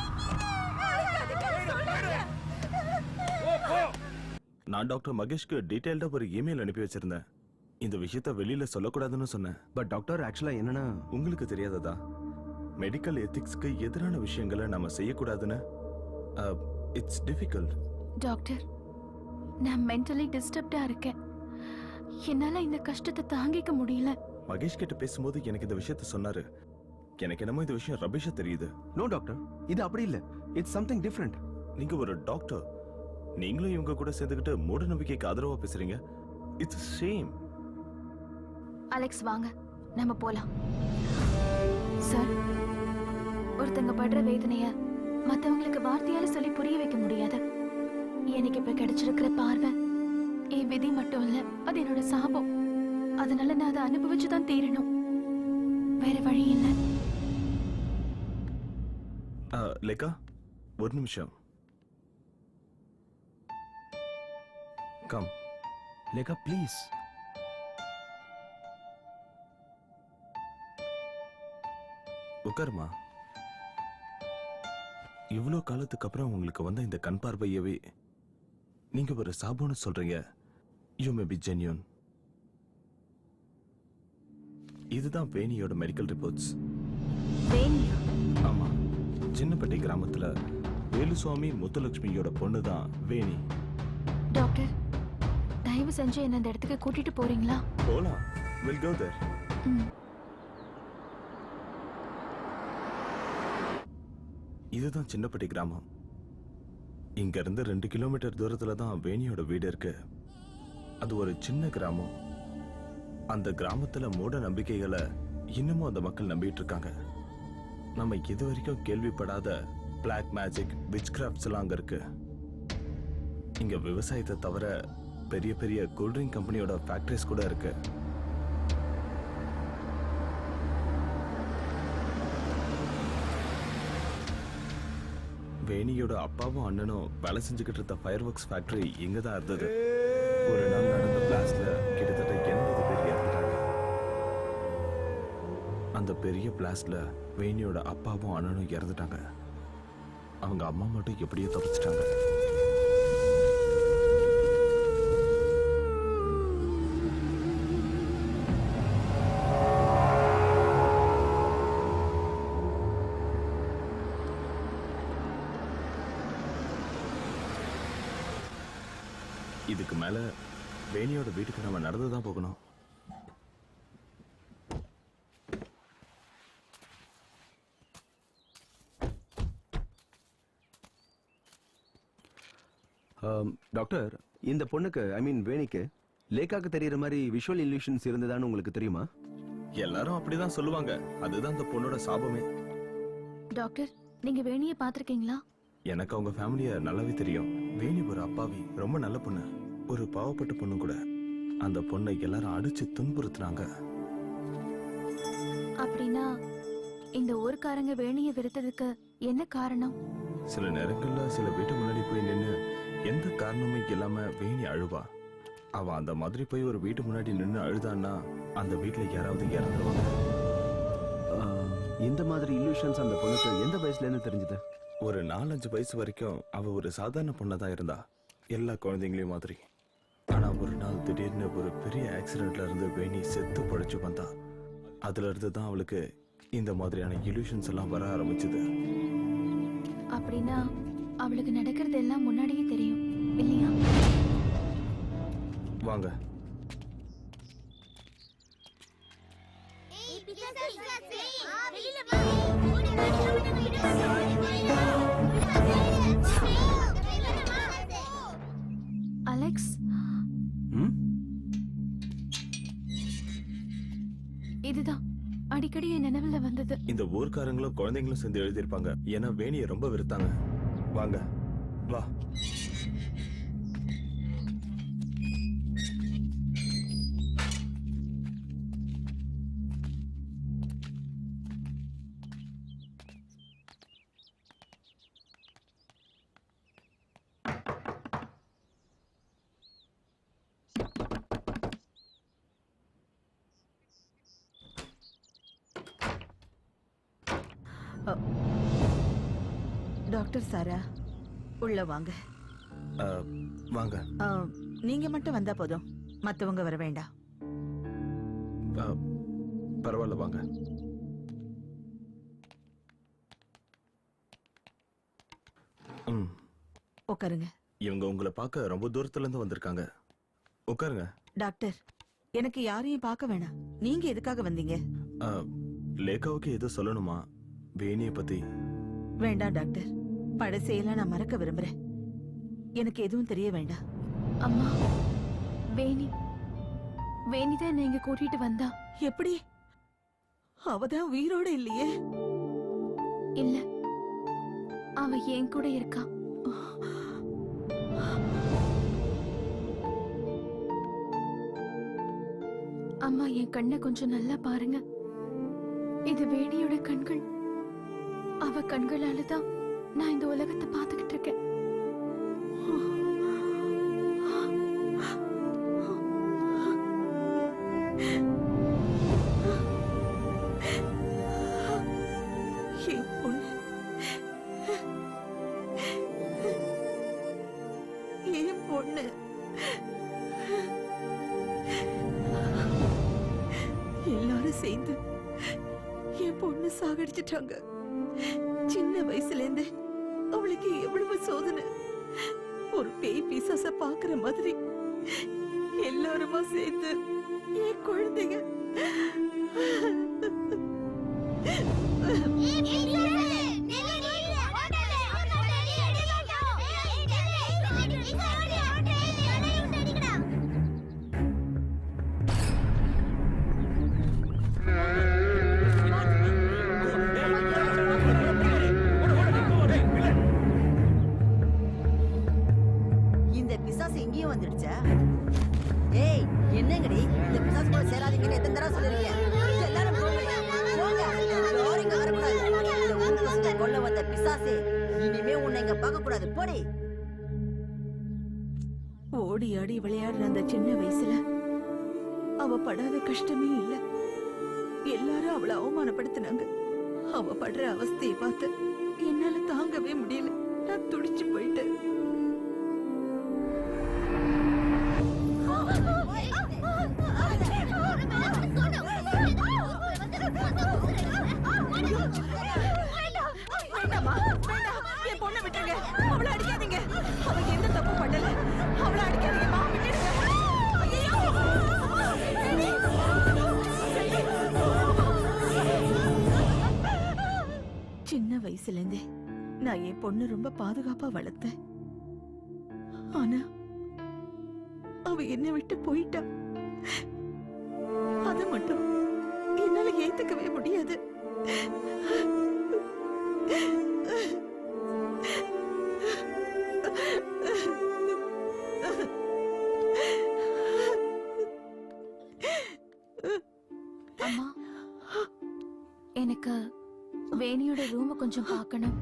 நான் டாக்டர் மகேஷ்க்கு டீடைல்டா ஒரு இமெயில் அனுப்பி வச்சிருந்தேன். இந்த விஷயத்த வெளியில சொல்லக்கூடாதுன்னு சொன்னேன். பட் டாக்டர், ஆக்சுவலா என்னன்னா, உங்களுக்கு தெரியாததா? மெடிக்கல் எத்திக்ஸ்க்கு எதிரான விஷயங்களை நம்ம செய்யக்கூடாதுன்னு. It's difficult. டாக்டர், நான் மென்டலி டிஸ்டர்ப்டா இருக்கேன். என்னால இந்த கஷ்டத்தை தாங்கிக்க முடியல. மகேஷ் கிட்ட பேசும்போது எனக்கு இந்த விஷயத்த சொன்னாரு. எனக்கு என்னமோ இந்த விஷயம் ரபிஷா தெரியுது. நோ டாக்டர், இது அப்படி இல்ல. It's something different. நீங்க ஒரு டாக்டர், நீங்களும் இவங்க கூட சேர்ந்துக்கிட்டு மூட நம்பிக்கைக்கு ஆதரவா பேசுறீங்க. It's shame. அலெக்ஸ், வாங்க நம்ம போலாம். சார், ஒருத்தங்க படுற வேதனைய மத்தவங்களுக்கு வார்த்தையால சொல்லி புரிய வைக்க முடியாது. எனக்கு இப்ப கிடைச்சிருக்கிற பார்வை என் விதி மட்டும் இல்ல, அது என்னோட சாபம். அதனால நான் அதை அனுபவிச்சுதான் தீரணும், வேற வழி இல்லை. லேகா ஒரு நிமிஷம். Come Lekha please. உட்காருமா. இவ்வளோ காலத்துக்கு அப்புறம் உங்களுக்கு வந்த இந்த கண் பார்வையவே நீங்க ஒரு சாபம்னு சொல்றீங்க. You may be genuine. இதுதான் வேணியோட மெடிக்கல் ரிப்போர்ட்ஸ். ஆமா, சின்னப்பட்டி கிராமத்துல வேலுசுவாமி முத்துலட்சுமியோட பொண்ணு தான் வேணி. டாக்டர், தயவு செஞ்சு என்ன இந்த இடத்துக்கு கூட்டிட்டு போறீங்களா? போலாம். வில் கோ தேர். இதுதான் சின்னப்பட்டி கிராமம். இங்க இருந்து 2 கிலோமீட்டர் தூரத்துல தான் வேணியோட வீடு இருக்கு. அது ஒரு சின்ன கிராமம். அந்த கிராமத்துல மூட நம்பிக்கைகளை இன்னமும் அந்த மக்கள் நம்பிட்டு இருக்காங்க. நம்ம இது வரைக்கும் கேள்விப்படாத பிளாக் மேஜிக், விச் கிராஃப்ட்ஸ் எல்லாம் அங்க இருக்கு. இங்க விவசாயத்தை தவிர பெரிய பெரிய கூல்ட்ரிங்க் கம்பெனியோட ஃபேக்டரிஸ் கூட இருக்கு. வேணியோட அப்பாவும் அண்ணனும் வேலை செஞ்சுக்கிட்டு இருந்த ஃபயர் ஒர்க்ஸ் ஃபேக்டரி இங்க தான் இருந்தது. ஒரு நாள் நடந்த பிளாஸ்ட்ல கிட்டத்தட்ட 80 பேர் இறந்துட்டாங்க. அந்த பெரிய பிளாஸ்ட்ல வேணியோட அப்பாவும் அண்ணனும் இறந்துட்டாங்க. அவங்க அம்மா மட்டும் எப்படியோ தப்பிச்சிட்டாங்க. இதுக்கு மேல வேணியோட வீட்டுக்கு நம்ம நடந்துதான் போகணும். டாக்டர், இந்த பொண்ணுக்கு ஐ மீன் வேணிக்கு லேகாக்கு தெரியற மாதிரி விஷுவல் இல்யூஷன்ஸ் இருந்ததான்னு உங்களுக்கு தெரியுமா? எல்லாரும் அப்படிதான் சொல்லுவாங்க. அதுதான் அந்த பொண்ணோட சாபமே. டாக்டர், நீங்க வேணியை பாத்திருக்கீங்களா? எனக்கு அவங்க ஃபேமிலிய நல்லாவே தெரியும். வேணி ஒரு அப்பாவி, ரொம்ப நல்ல பொண்ணு, ஒரு பாவப்பட்ட பொண்ணு கூட. அந்த பொண்ணை எல்லாரும் அடிச்சு துன்புறுத்துனாங்க. அப்படின்னா இந்த ஊர்க்காரங்க வேணியை வெறுத்ததுக்கு என்ன காரணம்? சில நேரங்கள்ல சில வீட்டு முன்னாடி போய் நின்னு எந்த காரணமே இல்லாம வேணி அழுவா. அவ அந்த மாதிரி போய் ஒரு வீட்டு முன்னாடி நின்னு அழுதான்னா அந்த வீட்டுல யாராவது இறந்துருவாங்க. இந்த மாதிரி இல்லூஷன்ஸ் அந்த பொண்ணுக்கு எந்த வயசுல இருந்து தெரிஞ்சது? ஒரு 4-5 வயசு வரைக்கும் அவ ஒரு சாதாரண பொண்ணா தான் இருந்தா, எல்லா குழந்தைங்களையும் மாதிரி. ஆனா ஒரு நாள் திடீர்னு ஒரு பெரிய ஆக்சிடென்ட்ல இருந்து வேணி செத்து படைச்சு வந்தா. அதுல இருந்து தான் அவளுக்கு இந்த மாதிரியான இல்லூஷன்ஸ் எல்லாம் வர ஆரம்பிச்சது. அப்படின்னா அவளுக்கு நடக்கிறது எல்லாம் முன்னாடியே தெரியும் இல்லையா? வாங்க. அலெக்ஸ், இதுதான் அடிக்கடி என் நினைவுல வந்தது. இந்த ஊர்க்காரங்களும் குழந்தைங்களும் சேர்ந்து எழுதியிருப்பாங்க. ஏன்னா வேணியை ரொம்ப வெறுத்தாங்க. வாங்க வா. டாக்டர் சாரா, உள்ள வாங்க. வாங்க. நீங்க மட்டும் வந்தா போதும், மத்தவங்க வர வேண்டாம். பரவாயில்ல, வாங்க. உட்காருங்க. இவங்க உங்களை பார்க்க ரொம்ப தூரத்துல இருந்து வந்திருக்காங்க. உட்காருங்க. டாக்டர், எனக்கு யாரையும் பார்க்க வேணாம். நீங்க எதுக்காக வந்தீங்க? லேகாவுக்கு ஏதோ சொல்லணுமா வேணியை பத்தி? வேண்டாம் டாக்டர், பழசையெல்லாம் நான் மறக்க விரும்புறேன். எனக்கு எதுவும் தெரிய வேண்டாம். அம்மா, வேணிதான் நீங்க கூட்டிட்டு வந்தா. எப்படி? அவதான் உயிரோட இல்லையே. இல்ல, அவ என் கூட இருக்கா. அம்மா, என் கண்ணை கொஞ்சம் நல்லா பாருங்க. இது வேணியோட கண்கள். அவ கண்களால தான் நான் இந்த உலகத்தை பார்த்துக்கிட்டு இருக்கேன். என் பொண்ணு, என் பொண்ணு. எல்லாரும் சேர்ந்து என் பொண்ணு சாகடிச்சிட்டாங்க. சின்ன வயசுல இருந்தே அவளுக்கு எவ்வளவு சோதனை. ஒரு பேய் பிசாச பாக்குற மாதிரி எல்லாருமா சேர்ந்து என் குழந்தைங்க இந்த பிசாசு எங்கேயும் வந்துடுச்சா? ஏய், என்னங்கடி இந்த பிசாசு கூட சேராதீங்கன்னு எத்தனை தடவை சொல்லிருக்கேன். எல்லாரும் போங்க, போங்க. யாரும் இங்க வரக்கூடாது. இந்த ஊர் பசங்களை கொல்ல வந்த பிசாசே, இனிமே உன்னை இங்க பார்க்க கூடாது. போடி. ஓடி ஆடி விளையாடுற அந்த சின்ன வயசுல அவ படாத கஷ்டமே இல்ல. எல்லாரும் அவளை அவமானப்படுத்தினாங்க. அவ படுற அவஸ்தையை பார்த்து என்னால தாங்கவே முடியல. நான் துடிச்சு போயிட்டேன். வேண்டாமா, வேண்டாம். என் பொண்ணை விட்டுருங்க. அவளை அடிக்காதீங்க. அவ எந்த தப்பு பண்ணல. அவளை அடிக்காதீங்கம்மா, விட்டுடுங்க. ஐயையோ! சின்ன வயசுல இருந்தே நான் என் பொண்ணு ரொம்ப பாதுகாப்பா வளர்த்தேன். ஆனா அவ என்னை விட்டு போயிட்டா. அத மட்டும் என்னால ஏத்துக்கவே முடியாது. அம்மா, எனக்கு வேணியோட ரூம கொஞ்சம் பார்க்கணும்.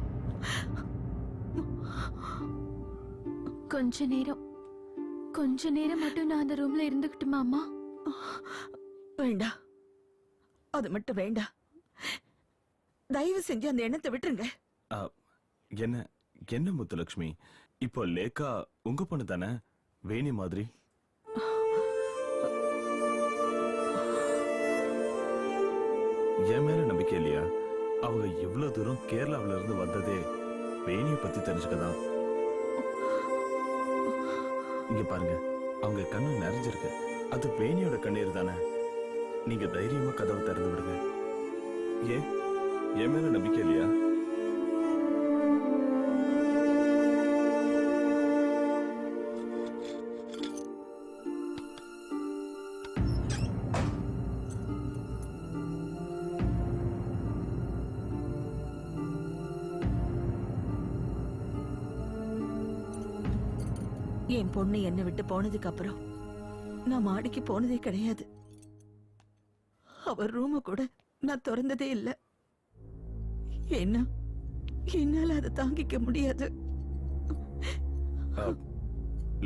கொஞ்ச நேரம் மட்டும் நான் அந்த ரூம்ல இருந்துக்கிட்டுமா அம்மா? வேண்டாம், அது மட்டும் வேண்டாம். தயவு செஞ்சு அந்த எண்ணத்தை விட்டுருங்க. என்ன என்ன முத்துலட்சுமி, இப்போ லேக்கா உங்க பொண்ணு தானே? வேணி மாதிரி என் மேல நம்பிக்கை இல்லையா? அவங்க இவ்வளவு தூரம் கேரளாவில இருந்து வந்ததே வேணியை பத்தி தெரிஞ்சுக்கதான். இங்க பாருங்க, அவங்க கண்ணு நிறைஞ்சிருக்கு. அது வேணியோட கண்ணீர் தானே. நீங்க தைரியமா கதவை திறந்து விடுங்க. ஏன் என் மேல நம்பிக்கை இல்லையா? என் பொண்ணு என்னை விட்டு போனதுக்கு அப்புறம் நான் மாடிக்கு போனதே கிடையாது. அவர் ரூம கூட நான் திறந்ததே இல்ல. என்ன என்னால அதை தாங்கிக்க முடியாது.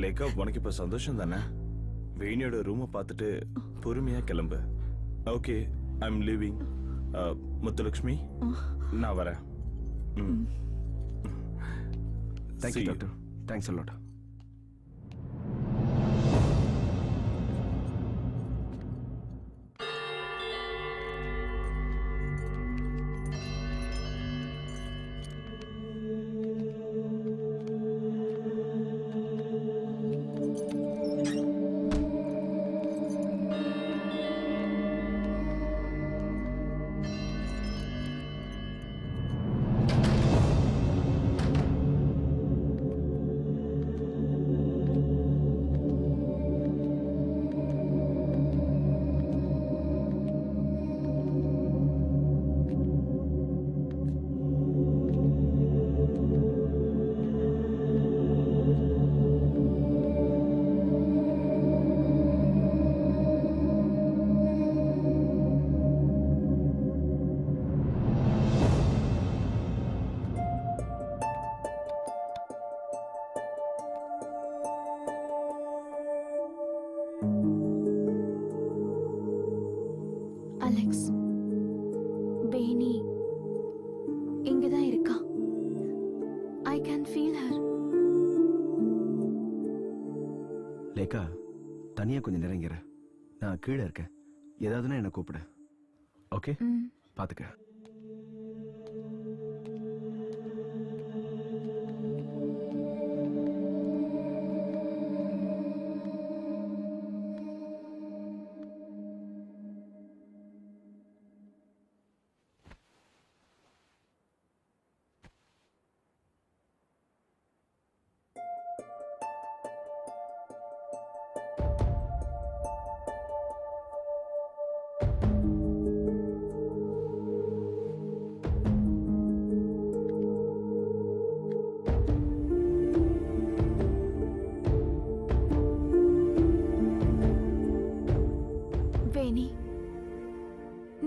லேக்கா, உனக்கு இப்ப சந்தோஷம் தானே? வேணியோட ரூமை பார்த்துட்டு பொறுமையா கிளம்பு. Okay, I am leaving. Muthulakshmi, நான் வரேன். Thank you doctor. Thanks a lot. தனியா கொஞ்சம் நெருங்கிற. நான் கீழே இருக்கேன். ஏதாவதுன்னா என்ன கூப்பிடு. ஓகே, பாத்துக்க. வேணி,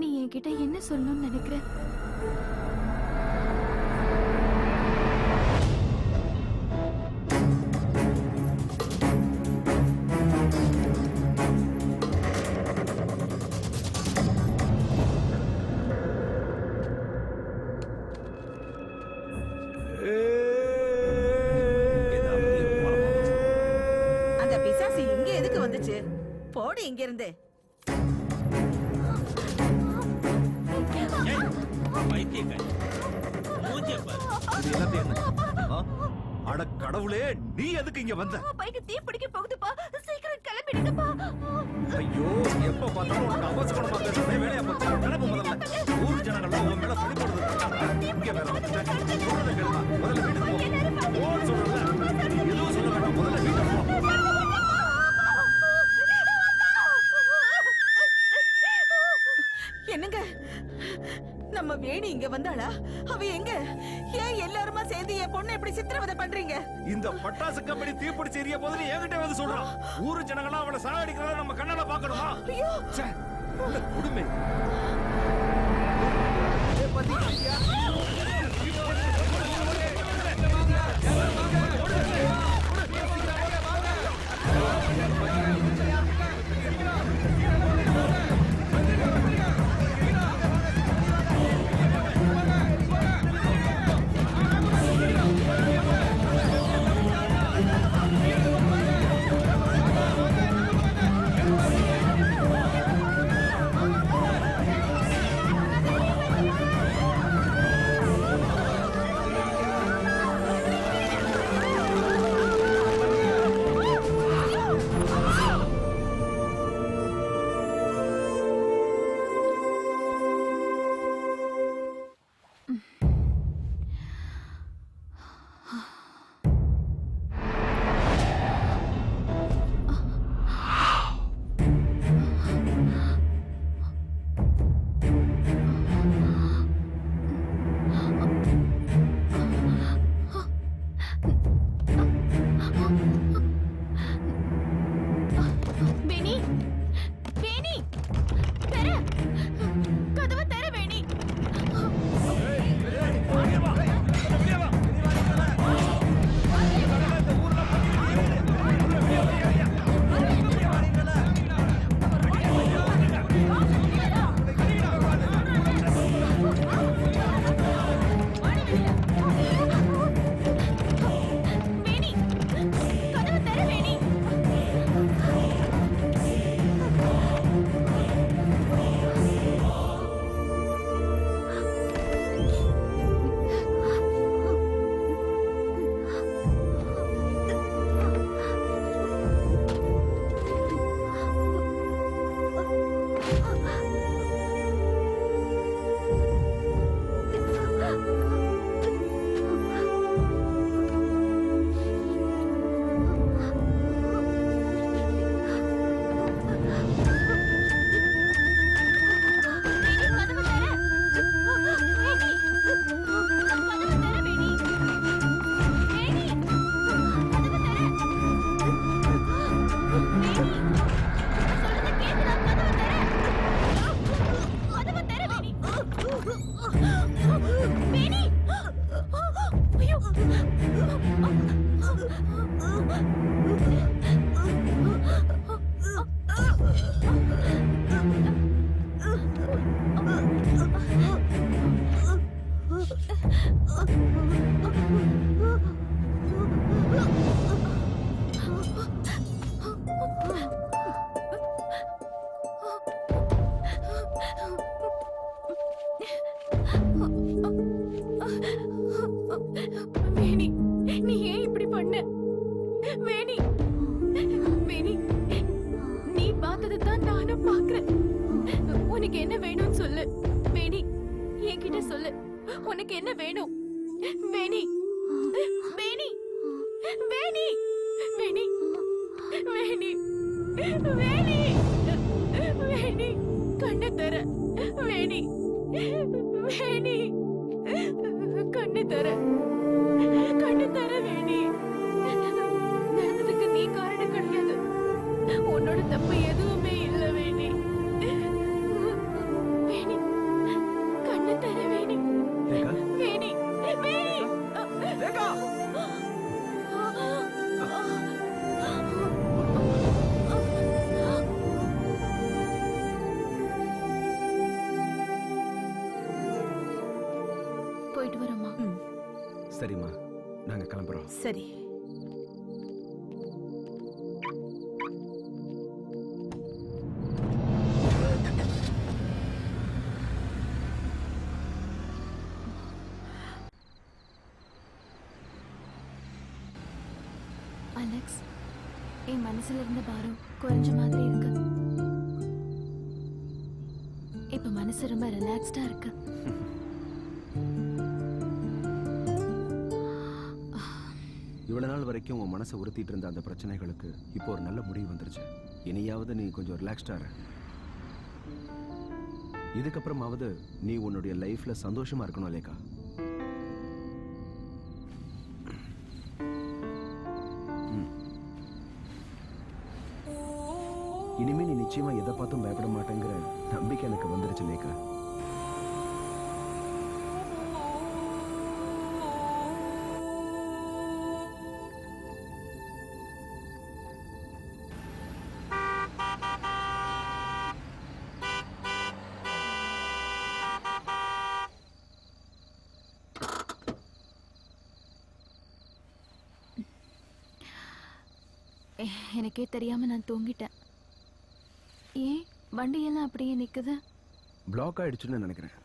நீ என்கிட்ட என்ன சொல்லணும்னு நினைக்கிற? அந்த பிசாசு இங்க எதுக்கு வந்துச்சு? போடி இங்க இருந்து. அட கடவுளே, நீ எதுக்கு இங்க வந்த? பைக்கு தீ பிடிக்க போகுதுப்பா, சீக்கிரம் கிளம்பிடுங்கப்பா. ஐயோ, எப்ப பார்த்தாலும் உனக்கு அவசரமா பேசுறதே வேலையா போச்சு. கிளம்பு முதல்ல. ஊர் ஜனங்கள்லாம் உன் மேல பழி போடுறது. இங்க வேற வந்துட்ட. சொல்றதை கேளுமா. முதல்ல வீட்டுக்கு போ. ஓடு சொல்றல. நீ எதுவும் சொல்ல வேண்டாம். முதல்ல வீட்டுக்கு போ. என்னங்க, நம்ம வேணி இங்க வந்தாளா? அவ எங்க? ஏன் எல்லாருமா சேர்ந்து என் பொண்ணு இப்படி சித்திரவதை பண்றீங்க? இந்த பட்டாசு கம்பெனி தீப்பிடிச்சு எரிய போதுன்னு என்கிட்ட வந்து சொல்றான். ஊரு ஜனங்கள்லாம் அவளை சாகடிக்கிறத நம்ம கண்ணால பாக்கணுமா? ஐயோ, குடுமை. உனக்கு என்ன வேணும்? வேணி வேணி வேணி வேணி வேணி வேணி வேணி கண்ணு தர வேணி வேணி கண்ணு தர வேணி. நடந்ததுக்கு நீ காரணம் கிடையாது. உன்னோட தப்பு எதுவுமே இல்ல வேணி. வேணி கண்ணு தர வேணி. வேணி வேணி போயிட்டு வரமா? சரிம்மா, நாங்க கிளம்புறோம். சரி. அலெக்ஸ், என் மனசுல இருந்த பாரம் குறைஞ்ச மாதிரி இருக்கு. இப்ப மனசு ரொம்ப ரிலாக்ஸ்டா இருக்கு. இவ்வளவு நாள் வரைக்கும் உன் மனசை உறுத்திட்டு இருந்த அந்த பிரச்சனைகளுக்கு இப்போ ஒரு நல்ல முடிவு வந்துருச்சு. இனியாவது நீ கொஞ்சம் ரிலாக்ஸ்டா இரு. இதுக்கப்புறமாவது நீ உன்னுடைய லைஃப்ல சந்தோஷமா இருக்கணும் லேகா. இனிமே நீ நிச்சயமா எதை பார்த்தும் பயப்பட மாட்டேங்கிற நம்பிக்கை எனக்கு வந்துருச்சு லேகா. எனக்கே தெரியாம நான் தூங்கிட்டேன். ஏன் வண்டியெல்லாம் அப்படியே நிக்குது? பிளாக் ஆயிடுச்சுன்னு நினைக்கிறேன்.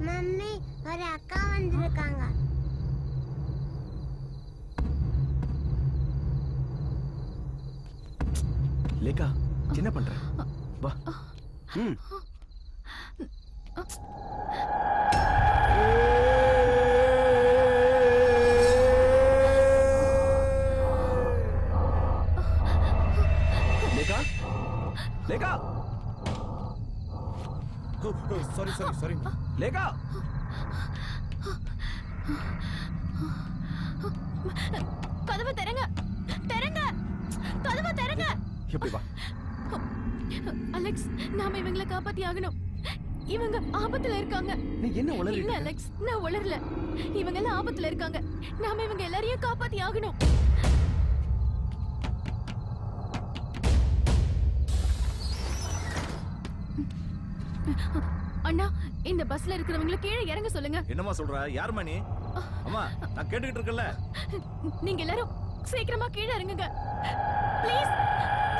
மம்மி, ஒரு அக்கா வந்திருக்காங்க. லேகா, என்ன பண்ற? வா. லேகா, லேகா, சாரி லேகா. கதவை திறங்க, திறங்க, கதவை திறங்க. எப்படி வா? அலெக்ஸ், நாம இவங்களை காப்பாத்தி ஆகணும். இவங்க ஆபத்துல இருக்காங்க. நீ என்ன உளறி? இல்ல அலெக்ஸ், நான் உளறல. இவங்க எல்லாம் ஆபத்துல இருக்காங்க. நாம இவங்க எல்லாரையும் காப்பாத்தி ஆகணும். அண்ணா, இந்த பஸ்ல இருக்கிறவங்கள கீழே இறங்க சொல்லுங்க. என்னமா சொல்ற? யார் மணி? அம்மா, நான் கேட்டுக்கிட்டு இருக்கேன்ல. நீங்க எல்லாரும் சீக்கிரமா கீழே இறங்குங்க ப்ளீஸ்.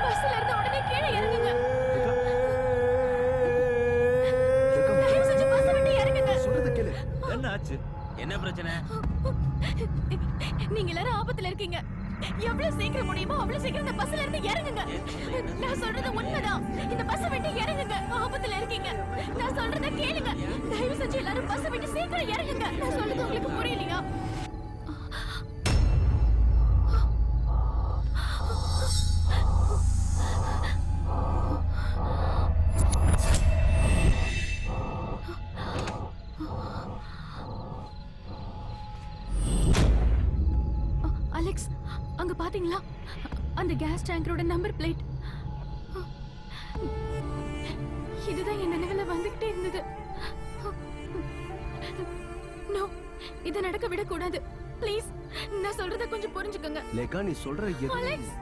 பஸ்ல இருந்து உடனே கீழே இறங்குங்க. தயவு செஞ்சு பஸ் விட்டு இறங்குங்க. சொல்றத கேளு. என்ன ஆச்சு? என்ன பிரச்சனை? நீங்க எல்லாரும் ஆபத்துல இருக்கீங்க. எவ்வளவு சீக்கிரம் முடியுமோ அவ்வளவு சீக்கிரம் இந்த பஸ்ல இருந்து இறங்குங்க. நான் சொல்றது உண்மைதான். இந்த பஸ் விட்டு இறங்குங்க. ஆபத்துல இருக்கீங்க. நான் சொல்றத கேளுங்க. தயவு செஞ்சு எல்லாரும் பஸ் விட்டு சீக்கிரம் இறங்குங்க. நான் சொல்றது உங்களுக்கு புரியலையா? அலெக்ஸ், அங்க பாத்தீங்களா? அந்த கேஸ் டேங்கரோட நம்பர் பிளேட். இதுதான் என் நினைவுல வந்துகிட்டே இருந்தது. நோ, இத நடக்க விடக்கூடாது. ப்ளீஸ், நான் சொல்றத கொஞ்சம் புரிஞ்சுக்கங்க. லேகா நீ சொல்ற அலெக்ஸ்,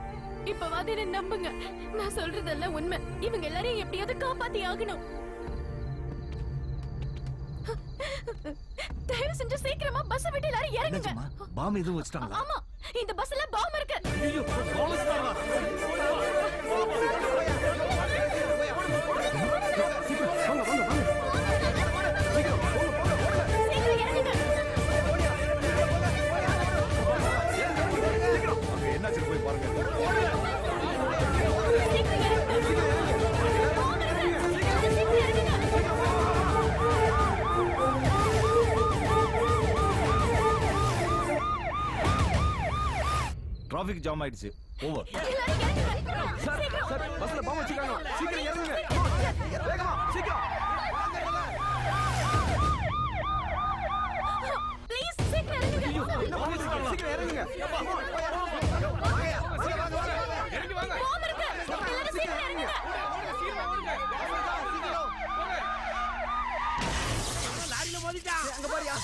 இப்பவாது என்ன நம்புங்க. நான் சொல்றதெல்லாம் உண்மை. இவங்க எல்லாரையும் எப்படியாவது காப்பாத்தி ஆகணும். தயவு செஞ்சு சீக்கிரமா பஸ் விட்டு எல்லாரும் இறங்குங்க. பாம் எதுவும் வச்சிட்டாங்களா? ஆமா, இந்த பஸ்ல பாம் இருக்கு. என்னாச்சு போய் பாருங்க. டிராபிக் ஜாம் ஆயிடுச்சு. ஓவர். சார் சார் பஸ்ல பாம் வச்சிருக்காங்க. சீக்கிரம் இறங்குங்க. வேகமா சீக்கிரம். ப்ளீஸ் சீக்கிரம் இறங்குங்க. சீக்கிரம் இறங்குங்க. இறங்கி வாங்க. பாம் இருக்கு. எல்லாரும் சீக்கிரம் இறங்குங்க. லாரில மோதிட்டா. அங்க பாரியா.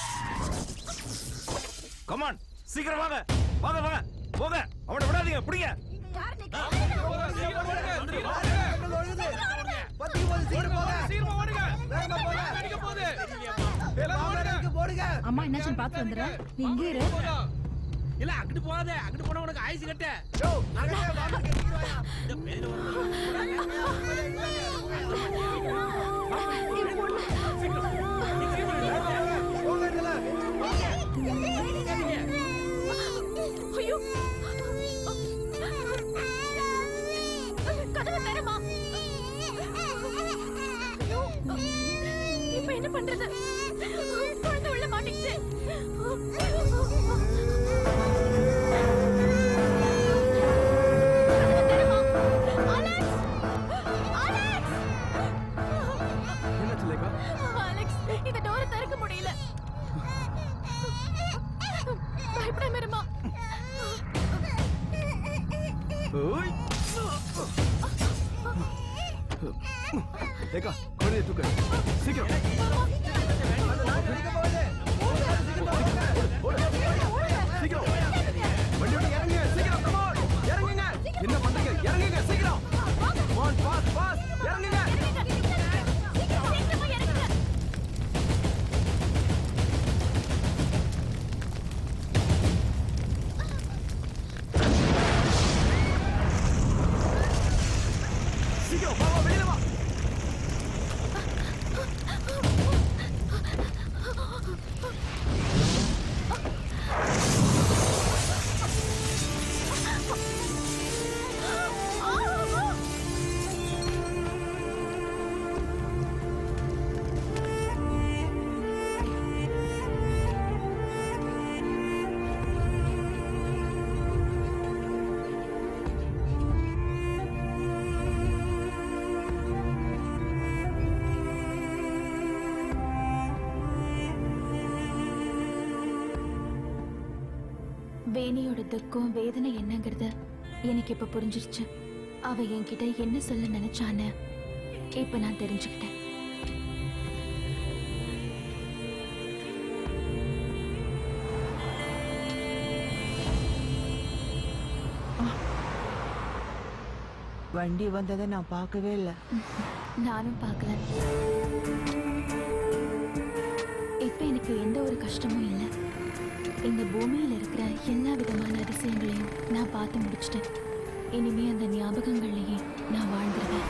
Come on. சீக்கிரம் வாங்க. வாங்க வாங்க. போங்க. அவனை விடாதீங்க. பிடிங்க. அம்மா என்னாச்சுன்னு பார்த்து வந்துடுறேன். நீ இங்கே இரு. இல்ல அங்கிட்டு போகாத. அங்கிட்டு போனா உனக்கு ஆயுசு கட்ட. ஐயோ, கதவை தரமா. இப்ப என்ன பண்றது? குழந்தை உள்ள மாட்டிக்கிச்சு. அலெக்ஸ், இந்த டோரை திறக்க முடியல. பயப்படாம இருமா. லேகா குழந்தையை தூக்கு. சீக்கிரம். சீக்கிரம். வண்டியோட இறங்குங்க. சீக்கிரம். come on. இறங்குங்க. என்ன பண்றீங்க? இறங்குங்க சீக்கிரம். come on fast fast. இறங்குங்க. சீக்கிரமா இறங்குங்க. சீக்கிரம் வா வெளியில வா. வேணியோட துக்கம் வேதனை என்னங்கிறது எனக்கு இப்ப புரிஞ்சிருச்சு. அவ என்கிட்ட என்ன சொல்ல நினைச்சான்னு இப்ப நான் தெரிஞ்சுக்கிட்டேன். வண்டி வந்ததை நான் பார்க்கவே இல்லை. நானும் பார்க்கல. இப்ப எனக்கு எந்த ஒரு கஷ்டமும் இல்லை. இந்த பூமியில இருக்கிற எல்லா விதமான அதிசயங்களையும் நான் பார்த்து முடிச்சிட்டேன். இனிமே அந்த ஞாபகங்கள்லயே நான் வாழ்ந்துருவேன்.